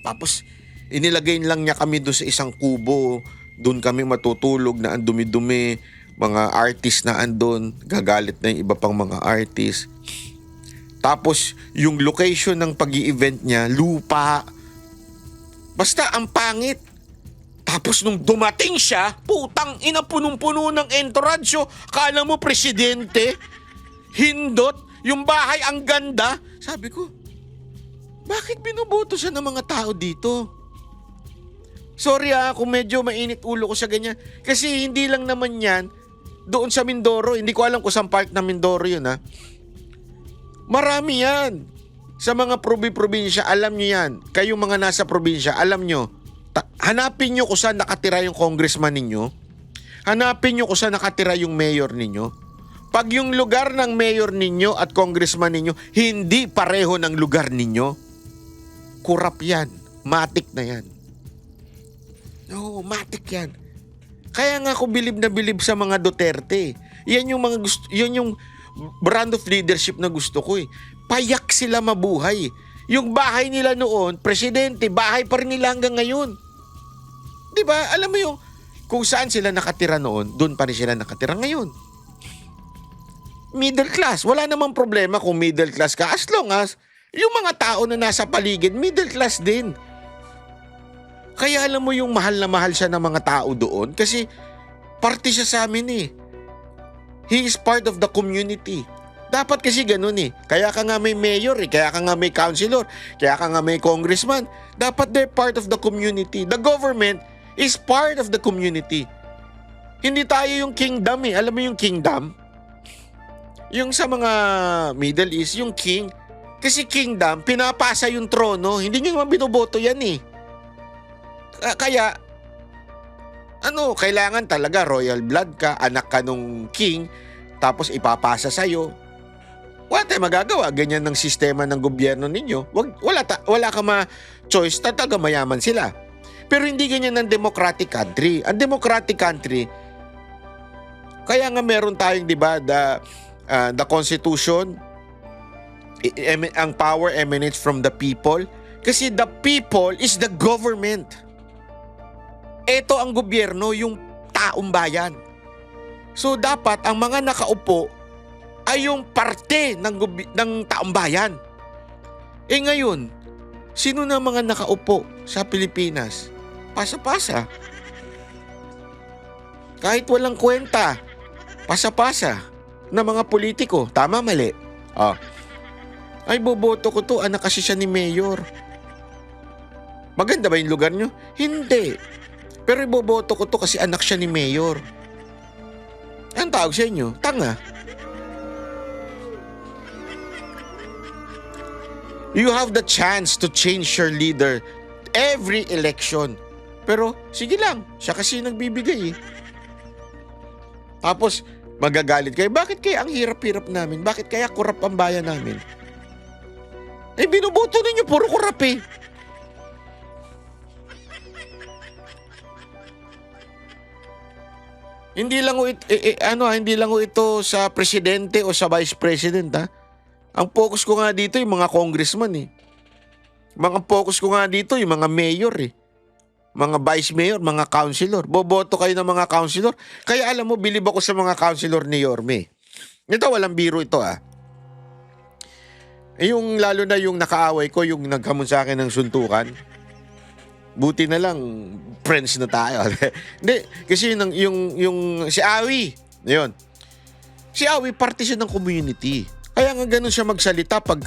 Tapos, inilagay lang niya kami doon sa isang kubo. Doon kami matutulog na ang dumi-dumi. Mga artist na andun. Gagalit na yung iba pang mga artist. Tapos, yung location ng pag-i-event niya, lupa. Basta, ang pangit. Tapos nung dumating siya, putang ina, punong-puno ng entourage. Kala mo presidente? Hindot? Yung bahay ang ganda? Sabi ko, bakit binuboto siya ng mga tao dito? Sorry kung medyo mainit ulo ko sa ganyan. Kasi hindi lang naman yan doon sa Mindoro. Hindi ko alam kung saan part ng Mindoro yun Marami yan. Sa mga probinsya, alam nyo yan. Kayong mga nasa probinsya, alam nyo. Hanapin nyo kung saan nakatira yung congressman ninyo. Hanapin nyo kung saan nakatira yung mayor ninyo. Pag yung lugar ng mayor ninyo at congressman ninyo, hindi pareho ng lugar ninyo, kurap yan. Matik na yan. No, matik yan. Kaya nga ako bilib na bilib sa mga Duterte. Yan yung mga gusto, yan yung brand of leadership na gusto ko eh. Payak sila mabuhay. Yung bahay nila noon, presidente, bahay pa rin nila hanggang ngayon. 'Di ba? Alam mo yung kung saan sila nakatira noon, doon pa rin sila nakatira ngayon. Middle class, wala namang problema kung middle class ka as long as yung mga tao na nasa paligid, middle class din. Kaya alam mo yung mahal na mahal siya ng mga tao doon kasi parte siya sa amin eh. He is part of the community. Dapat kasi ganun eh. Kaya ka nga may mayor eh, kaya ka nga may councilor, kaya ka nga may congressman. Dapat they're part of the community. The government is part of the community. Hindi tayo yung kingdom eh. Alam mo yung kingdom? Yung sa mga Middle East, yung king. Kasi kingdom, pinapasa yung trono. Hindi nyo naman binoboto yan eh. Kaya, kailangan talaga royal blood ka, anak ka nung king, tapos ipapasa sa'yo. Wala tayong magagawa. Ganyan ng sistema ng gobyerno ninyo. Wala ka ma-choice, tataga mayaman sila. Pero hindi ganyan ng democratic country. Ang democratic country, kaya nga meron tayong, di ba, the Constitution, ang power emanates from the people. Kasi the people is the government. Ito ang gobyerno, yung taong bayan. So dapat ang mga nakaupo ay yung parte ng taong bayan. Ngayon, sino na mga nakaupo sa Pilipinas? Pasa-pasa. Kahit walang kwenta, pasa-pasa na mga politiko. Tama, mali? Ay, boboto ko to, anak kasi siya ni Mayor. Maganda ba yung lugar nyo? Hindi. Pero iboboto ko to kasi anak siya ni Mayor. Ang tawag sa inyo? Tanga. You have the chance to change your leader every election. Pero sige lang, siya kasi nagbibigay eh. Tapos magagalit kayo, bakit kaya ang hirap-hirap namin? Bakit kaya kurap ang bayan namin? Binoboto ninyo, puro kurap eh. Hindi lang ito sa presidente o sa vice president ha. Ang focus ko nga dito yung mga congressman eh. Mga focus ko nga dito yung mga mayor eh. Mga vice mayor, mga councilor. Boboto kayo ng mga councilor. Kaya alam mo, bilib ako sa mga councilor ni Yorme. Ito, walang biro ito ah. Yung lalo na yung nakaaway ko, yung naghamon sa akin ng suntukan. Buti na lang, friends na tayo. Hindi, kasi yung si Awi, yun. Si Awi, parte siya ng community. Kaya nga ganun siya magsalita pag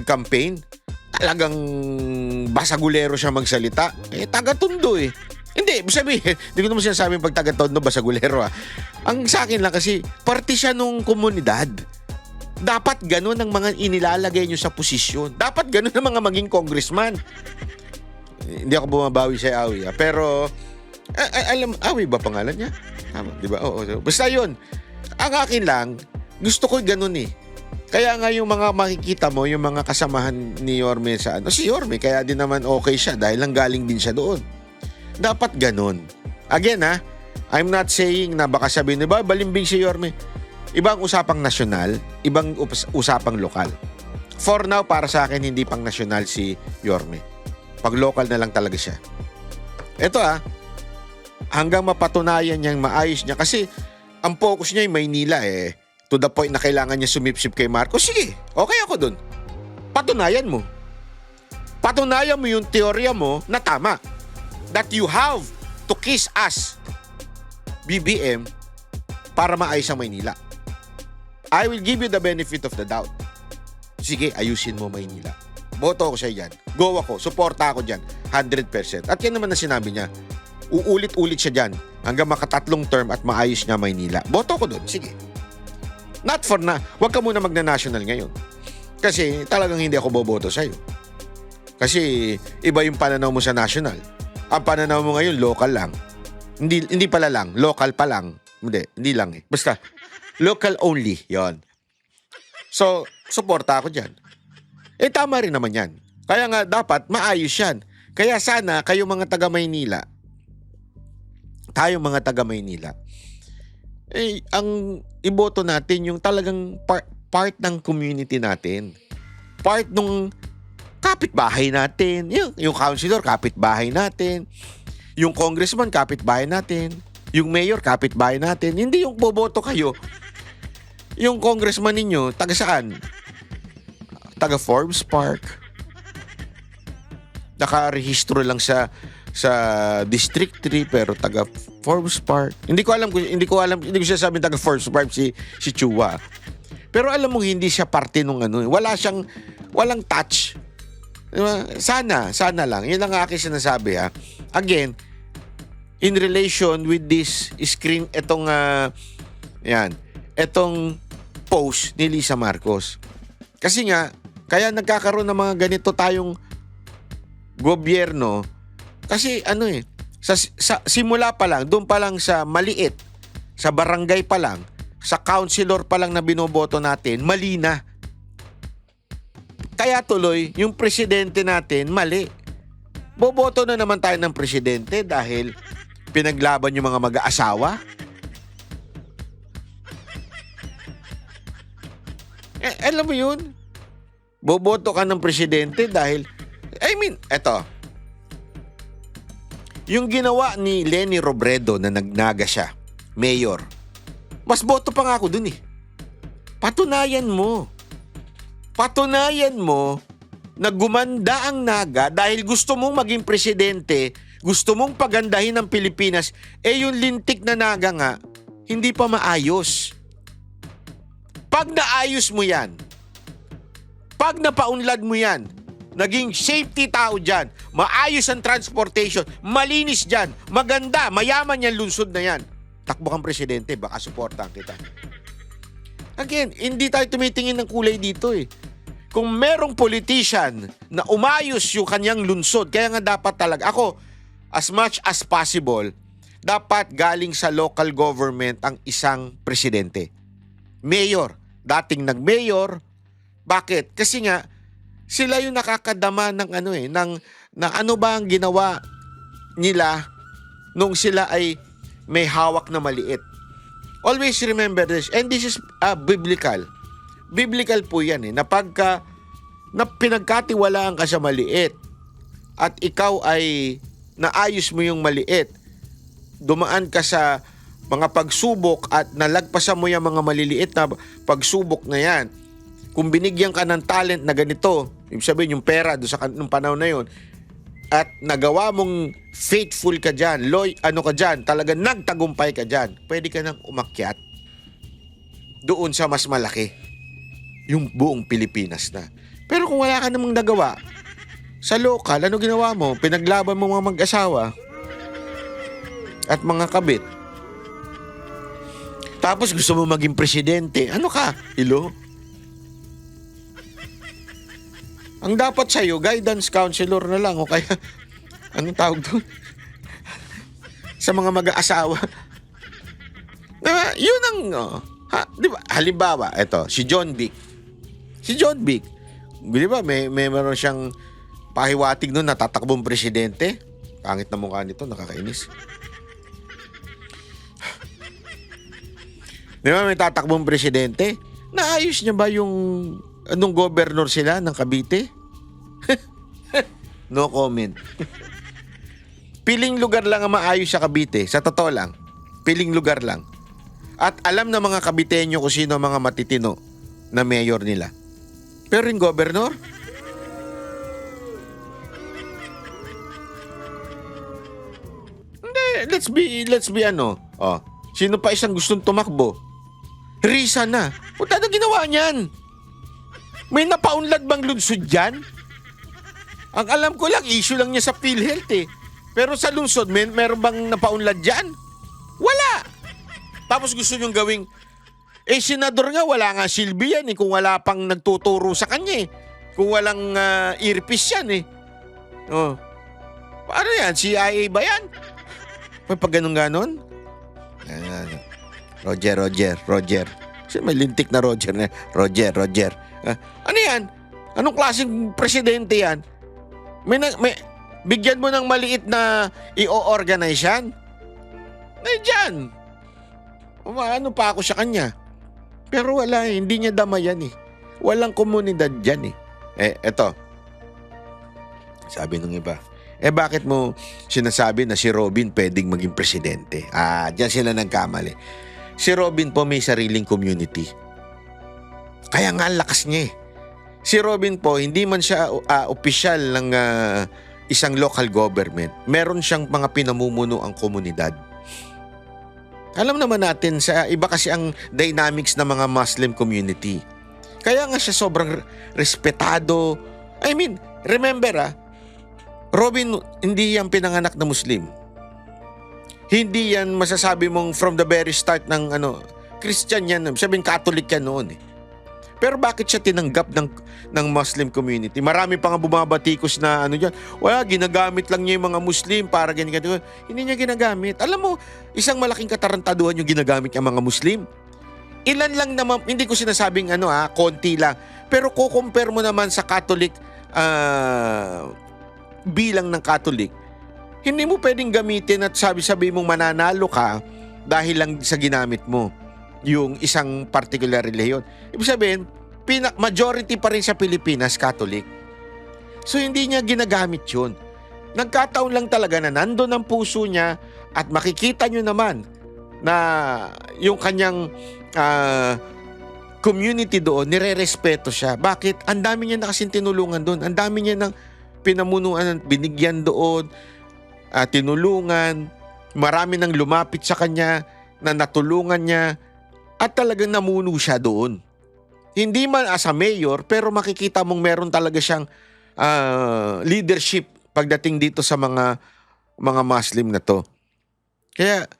campaign. Talagang basagulero siya magsalita. Taga-Tondo eh. Hindi, sabihin, hindi ko naman sinasabing pag taga-Tondo, basagulero ah. Ang sa akin lang kasi, parte siya nung komunidad. Dapat ganun ang mga inilalagay nyo sa posisyon. Dapat ganun ang mga maging congressman. Hindi ako bumabawi sa Awi. Pero, alam, Awi ba pangalan niya? Tama, di ba? Oo. Basta yun. Ang akin lang, gusto ko ganun eh. Kaya nga yung mga makikita mo, yung mga kasamahan ni Yorme sa si Yorme, kaya din naman okay siya dahil lang galing din siya doon. Dapat ganun. Again I'm not saying na baka sabihin, diba, balimbing si Yorme. Ibang usapang nasyonal, ibang usapang lokal. For now, para sa akin, hindi pang nasyonal si Yorme. Pag local na lang talaga siya. Ito hanggang mapatunayan niyang maayos niya. Kasi ang focus niya ay Maynila eh. To the point na kailangan niya sumipsip kay Marcos. Sige, okay ako dun. Patunayan mo. Patunayan mo yung teorya mo na tama. That you have to kiss us, BBM, para maayos ang Maynila. I will give you the benefit of the doubt. Sige, ayusin mo Maynila. Boto ako siya dyan. Go ako. Suporta ako dyan. 100%. At yan naman na sinabi niya. Uulit-ulit siya dyan hanggang makatatlong term at maayos niya Maynila. Boto ko dun. Sige. Not for na. Huwag ka muna magna-national ngayon. Kasi talagang hindi ako boboto sa'yo. Kasi iba yung pananaw mo sa national. Ang pananaw mo ngayon, local lang. Hindi pala lang. Local pa lang. Hindi lang eh. Basta, local only. Yon. So, suporta ako dyan. Tama rin naman yan. Kaya nga dapat maayos yan. Kaya sana, kayo mga taga Maynila, tayo mga taga Maynila, ang iboto natin yung talagang part ng community natin. Part nung kapitbahay natin. Yung councilor, kapitbahay natin. Yung congressman, kapitbahay natin. Yung mayor, kapitbahay natin. Hindi yung boboto kayo. Yung congressman ninyo, taga saan? Taga Forbes Park. Nakarehistro lang sa District 3 pero taga Forbes Park. Hindi ko sinasabing taga Forbes Park si Chua. Pero alam mo hindi siya parte nung walang touch. Diba? Sana lang. Yun ang aking sinasabi ha. Again, in relation with this screen etong post ni Lisa Marcos. Kasi nga kaya nagkakaroon ng mga ganito tayong gobyerno kasi sa simula pa lang, doon pa lang sa maliit, sa barangay pa lang, sa councilor pa lang na binoboto natin, mali na. Kaya tuloy, yung presidente natin, mali. Boboto na naman tayo ng presidente dahil pinaglaban yung mga mag-aasawa. Alam mo yun? Boboto ka ng presidente dahil eto. Yung ginawa ni Leni Robredo na nagnaga siya, mayor, mas boto pa nga ako dun eh. Patunayan mo na gumanda ang naga dahil gusto mong maging presidente, gusto mong pagandahin ng Pilipinas, yung lintik na naga nga, hindi pa maayos. Pag naayos mo yan, pag napaunlad mo yan, naging safety tao dyan, maayos ang transportation, malinis dyan, maganda, mayaman yan lungsod na yan. Takbo kang presidente, baka suportahan kita. Again, hindi tayo tumitingin ng kulay dito eh. Kung merong politician na umayos yung kanyang lungsod, kaya nga dapat talaga, ako, as much as possible, dapat galing sa local government ang isang presidente. Mayor, dating nag-mayor. Bakit? Kasi nga, sila yung nakakadama ng ano ba ang ginawa nila nung sila ay may hawak na maliit. Always remember this, and this is biblical. Biblical po yan na pagka na pinagkatiwalaan ka sa maliit at ikaw ay naayos mo yung maliit, dumaan ka sa mga pagsubok at nalagpasan mo yung mga maliliit na pagsubok na yan. Kung binigyan ka ng talent na ganito, ibig sabihin yung pera doon sa nung panahon na yun, at nagawa mong faithful ka dyan, talaga nagtagumpay ka dyan, pwede ka nang umakyat doon sa mas malaki, yung buong Pilipinas na. Pero kung wala ka namang nagawa, sa lokal, ano ginawa mo? Pinaglaban mo mga mag-asawa at mga kabit. Tapos gusto mo maging presidente. Ano ka? Ilo? Ang dapat sa'yo, guidance counselor na lang o kaya, anong tawag doon? Sa mga mag-aasawa. Yun ang, di ba? Halimbawa, eto, si John Vic. Si John Vic, di ba, may meron siyang pahiwatig noon na tatakbong presidente. Pangit na mukha nito, nakakainis. Di ba, may tatakbong presidente? Naayos niya ba yung anong governor sila ng Cavite? No comment. Piling lugar lang ang maayos sa Cavite. Sa totoo lang. Piling lugar lang. At alam na mga Caviteño kung sino mga matitino na mayor nila. Pero yung governor, hindi, let's be sino pa isang gustong tumakbo? Risa na. Punta na ginawa niyan. May napaunlad bang lungsod dyan? Ang alam ko lang, issue lang niya sa PhilHealth eh. Pero sa lungsod, meron bang napaunlad dyan? Wala. Tapos gusto niyong gawing, senador nga, wala nga silbi yan eh, kung wala pang nagtuturo sa kanya eh. Kung walang earpiece yan eh. Oh. Paano yan? CIA ba yan? May pag ganon-ganon? Roger. Kasi may lintik na Roger na. Roger. Ano yan? Anong klaseng presidente yan? Bigyan mo ng maliit na i-organize yan. Nandiyan. Ano pa ako sa kanya. Pero wala eh, hindi niya dama yan eh. Walang komunidad dyan eh. Eto. Sabi nung iba, bakit mo sinasabi na si Robin pwedeng maging presidente? Diyan sila nagkamali. Si Robin po may sariling community. Kaya nga ang lakas niya eh. Si Robin po, hindi man siya opisyal ng isang local government. Meron siyang mga pinamumuno ang komunidad. Alam naman natin, sa iba kasi ang dynamics ng mga Muslim community. Kaya nga siya sobrang respetado. I mean, remember Robin, hindi yan pinanganak na Muslim. Hindi yan masasabi mong from the very start ng Christian yan. Sabihin, Catholic yan noon eh. Pero bakit siya tinanggap ng Muslim community? Marami pa nga bumabatikos na dyan. Wala, ginagamit lang niya yung mga Muslim para ganyan. Hindi niya ginagamit. Alam mo, isang malaking katarantaduhan yung ginagamit ng mga Muslim. Ilan lang naman, hindi ko sinasabing konti lang. Pero kukumpare mo naman sa Catholic, bilang ng Catholic, hindi mo pwedeng gamitin at sabi mong mananalo ka dahil lang sa ginamit mo yung isang particular religion. Ibig sabihin, majority pa rin sa Pilipinas Catholic. So hindi niya ginagamit yun. Nagkataon lang talaga na nandun ang puso niya at makikita nyo naman na yung kanyang community doon, nire-respeto siya. Bakit? Ang dami niya na kasing tinulungan doon. Ang dami niya ng pinamunuan, binigyan doon, tinulungan. Marami nang lumapit sa kanya na natulungan niya. At talagang namuno siya doon. Hindi man as a mayor, pero makikita mong meron talaga siyang leadership pagdating dito sa mga Muslim na to. Kaya,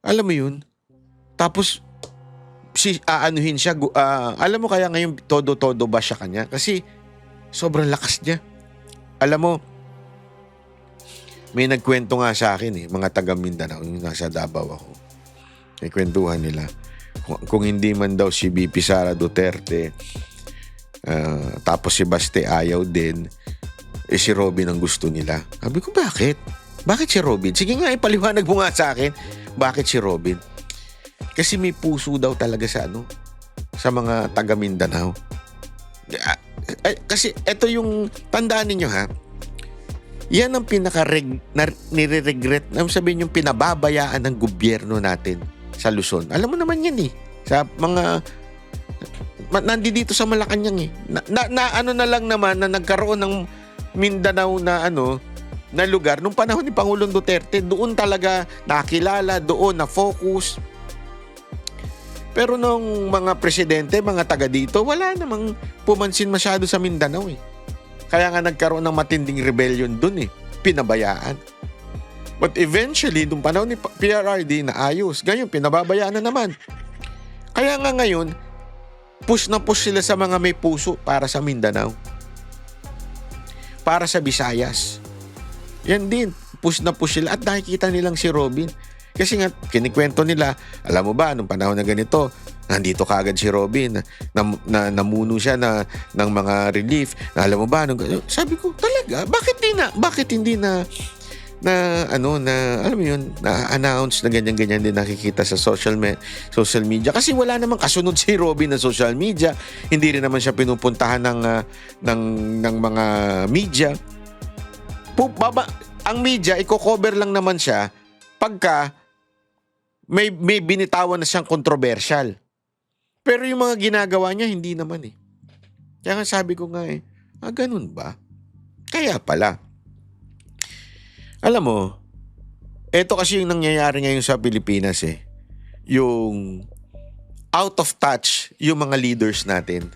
alam mo yun, tapos aanuhin siya, alam mo kaya ngayon todo-todo ba siya kanya? Kasi sobrang lakas niya. Alam mo, may nagkwento nga sa akin mga taga Mindanao, yung nasa Davao ako. May kwentuhan nila. Kung hindi man daw si BP Sara Duterte, tapos si Baste ayaw din, si Robin ang gusto nila. Sabi ko, bakit? Bakit si Robin? Sige nga, ipaliwanag mo nga sa akin. Bakit si Robin? Kasi may puso daw talaga sa mga taga Mindanao. Kasi ito yung, tandaan ninyo yan ang nire-regret, sabihin yung pinababayaan ng gobyerno natin sa Luzon. Alam mo naman yan sa mga nandito sa Malacanang na lang naman na nagkaroon ng Mindanao na na lugar nung panahon ni Pangulong Duterte, doon talaga nakilala, doon na focus. Pero nung mga presidente, mga taga dito, wala namang pumansin masyado sa Mindanao Kaya nga nagkaroon ng matinding rebellion doon pinabayaan. But eventually, nung panahon ni PRRD na ayos, ngayon pinababayaan na naman. Kaya nga ngayon, push na push sila sa mga may puso para sa Mindanao. Para sa Visayas. Yan din, push na push sila at nakikita nilang si Robin. Kasi nga, kinikwento nila, alam mo ba, nung panahon na ganito, nandito kaagad si Robin, na namuno siya ng mga relief. Alam mo ba, sabi ko, talaga, bakit hindi na alam mo yun, na-announce na ganyan-ganyan din nakikita sa social media. Kasi wala namang kasunod si Robin na social media. Hindi rin naman siya pinupuntahan ng mga media. Ang media, i-cover lang naman siya pagka may binitawan na siyang controversial. Pero yung mga ginagawa niya, hindi naman Kaya nga sabi ko nga ganun ba? Kaya pala. Alam mo, eto kasi yung nangyayari ngayon sa Pilipinas yung out of touch yung mga leaders natin.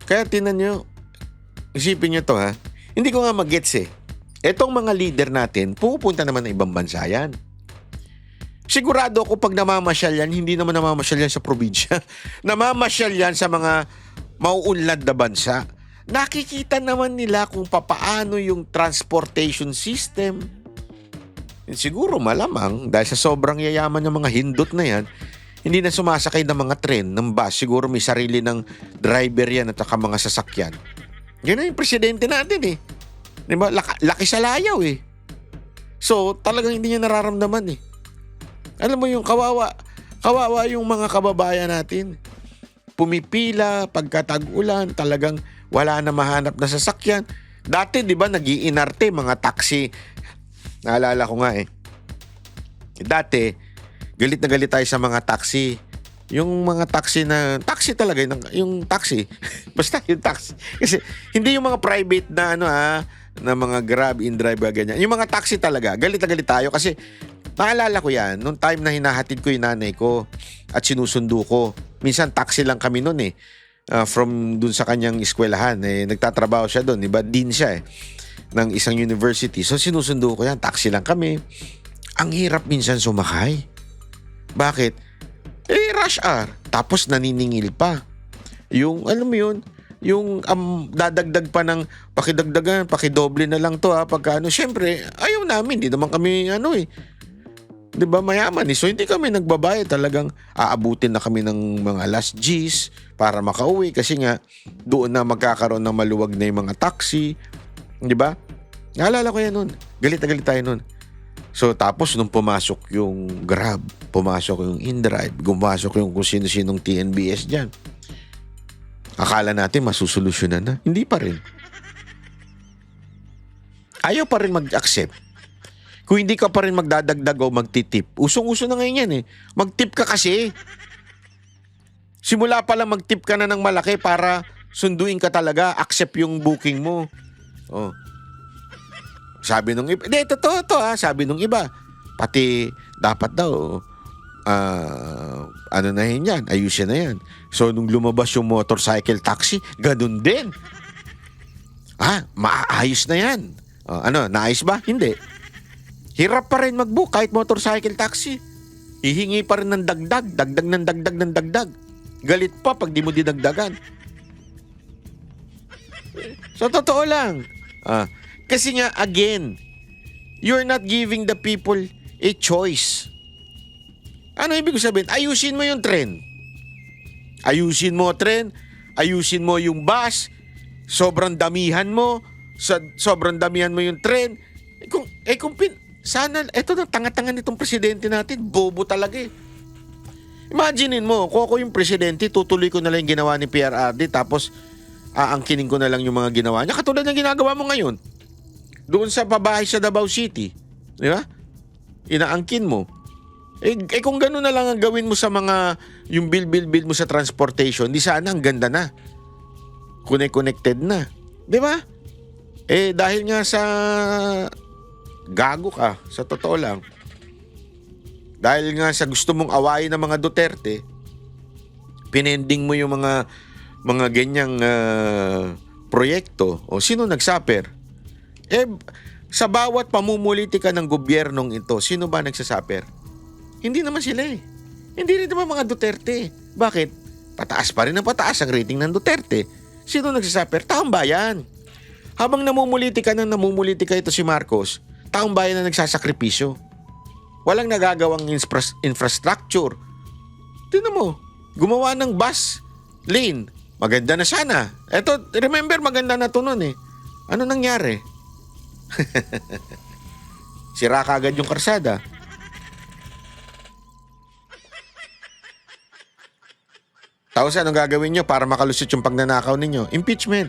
Kaya tinan nyo, isipin nyo to hindi ko nga mag-gets etong mga leader natin, pupunta naman ng ibang bansa yan. Sigurado ako pag namamasyal yan, hindi naman namamasyal yan sa probinsya. Namamasyal yan sa mga mauunlad na bansa. Nakikita naman nila kung papaano yung transportation system. Siguro malamang, dahil sa sobrang yayaman ng mga hindot na yan, hindi na sumasakay ng mga tren, ng bus. Siguro may sarili ng driver yan at saka mga sasakyan. Yan na yung presidente natin Di ba? Laki sa layaw eh. So, talagang hindi niya nararamdaman eh. Alam mo yung kawawa yung mga kababayan natin. Pumipila, pagkatag-ulan, talagang wala na mahanap na sasakyan. Dati, di ba, nag-iinarte mga taxi. Naalala ko nga eh. Dati, galit na galit tayo sa mga taxi. Yung mga taxi talaga, yung taxi. Basta yung taxi. Kasi hindi yung mga private na na mga Grab, InDrive, ganyan. Yung mga taxi talaga, galit na galit tayo kasi naalala ko yan, nung time na hinahatid ko yung nanay ko at sinusundo ko. Minsan taxi lang kami noon eh. From dun sa kanyang eskwelahan. Nagtatrabaho siya doon, diba? Dean siya ng isang university. So sinusundo ko yan, taxi lang kami. Ang hirap minsan sumakay. Bakit? Rush hour. Tapos naniningil pa. Yung, alam mo yun, yung dadagdag pa ng pakidagdagan, pakidoble na lang to pagka syempre, ayaw namin, hindi naman kami di ba mayaman eh. So hindi kami nagbabayad, talagang aabutin na kami ng mga last G's para makauwi kasi nga doon na magkakaroon ng maluwag na yung mga taxi, di ba? Naalala ko yan nun. Galit na galit tayo nun. So tapos nung pumasok yung Grab, pumasok yung InDrive, pumasok yung kung sino-sinong TNBS dyan. Akala natin masusolusyonan na. Hindi pa rin. Ayaw pa rin mag-accept. Kung hindi ka pa rin magdadagdag o magtitip. Usong-uso na ngayon yan eh. Magtip ka kasi. Simula pa lang magtip ka na ng malaki para sunduin ka talaga. Accept yung booking mo. Oh. Sabi nung iba. Hindi, totoo to sabi nung iba. Pati dapat daw ano na yan, ayusin na yan. So, nung lumabas yung motorcycle taxi, ganun din. Maayos na yan. Naayos ba? Hindi. Hirap pa rin mag-book kahit motorcycle taxi. Hihingi pa rin ng dagdag ng dagdag. Galit pa pag di mo dinagdagan. So, totoo lang. Kasi nga, again, you're not giving the people a choice. Ano ibig sabihin? Ayusin mo yung tren. Ayusin mo tren, ayusin mo yung bus, sobrang damihan mo yung tren. Sana, eto na, tanga-tanga nitong presidente natin, bobo talaga eh. Imaginein mo, kung ako yung presidente, tutuloy ko na lang yung ginawa ni PRRD, tapos aangkinin ko na lang yung mga ginawa niya. Katulad ng ginagawa mo ngayon. Doon sa pabahay sa Davao City. Di ba? Inaangkin mo. Kung gano'n na lang ang gawin mo sa mga, yung bill mo sa transportation, di sana ang ganda na. Connected na. Di ba? Dahil nga sa gago ka, sa totoo lang. Dahil nga sa gusto mong awayin ng mga Duterte, pinending mo yung mga ganyang proyekto. O sino nagsaper? Sa bawat pamumulitika ng gobyernong ito, sino ba nagsasaper? Hindi naman sila eh. Hindi rin naman mga Duterte. Bakit? Pataas pa rin ang pataas ang rating ng Duterte. Sino nagsasaper? Taong bayan. Habang namumulitika ito si Marcos, taong bayan na nagsasakripisyo. Walang nagagawang infrastructure. Tingnan mo, gumawa ng bus lane. Maganda na sana. Eto, remember, maganda na to nun eh. Ano nangyari? Sira kaagad yung karsada. Tapos anong gagawin nyo para makalusot yung pagnanakaw ninyo? Impeachment.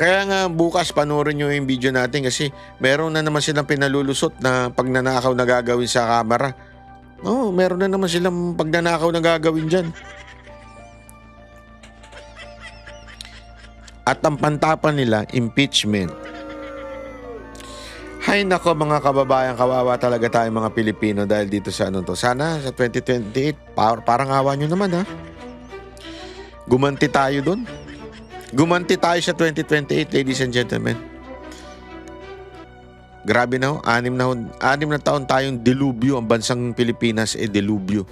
Kaya nga bukas panoorin nyo yung video natin kasi meron na naman silang pinalulusot na pagnanakaw na gagawin sa kamera. Meron na naman silang pagnanakaw na gagawin dyan. At ang pantapan nila, impeachment. Hay nako mga kababayan, kawawa talaga tayo mga Pilipino dahil dito sa to. Sana sa 2028, parang awa nyo naman ha. Gumanti tayo dun. Gumanti tayo sa 2028, ladies and gentlemen. Grabe na ho, 6 na taon tayong delubyo, ang bansang Pilipinas delubyo.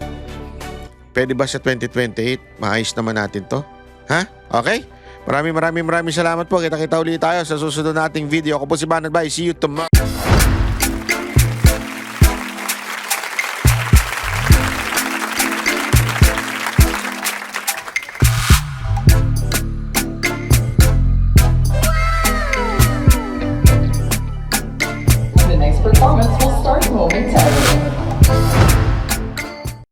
Pwede ba sa 2028, maayos naman natin to? Ha? Okay? Maraming salamat po. Kita-kita ulit tayo sa susunod nating video. Ako po si Banat Bay. See you tomorrow.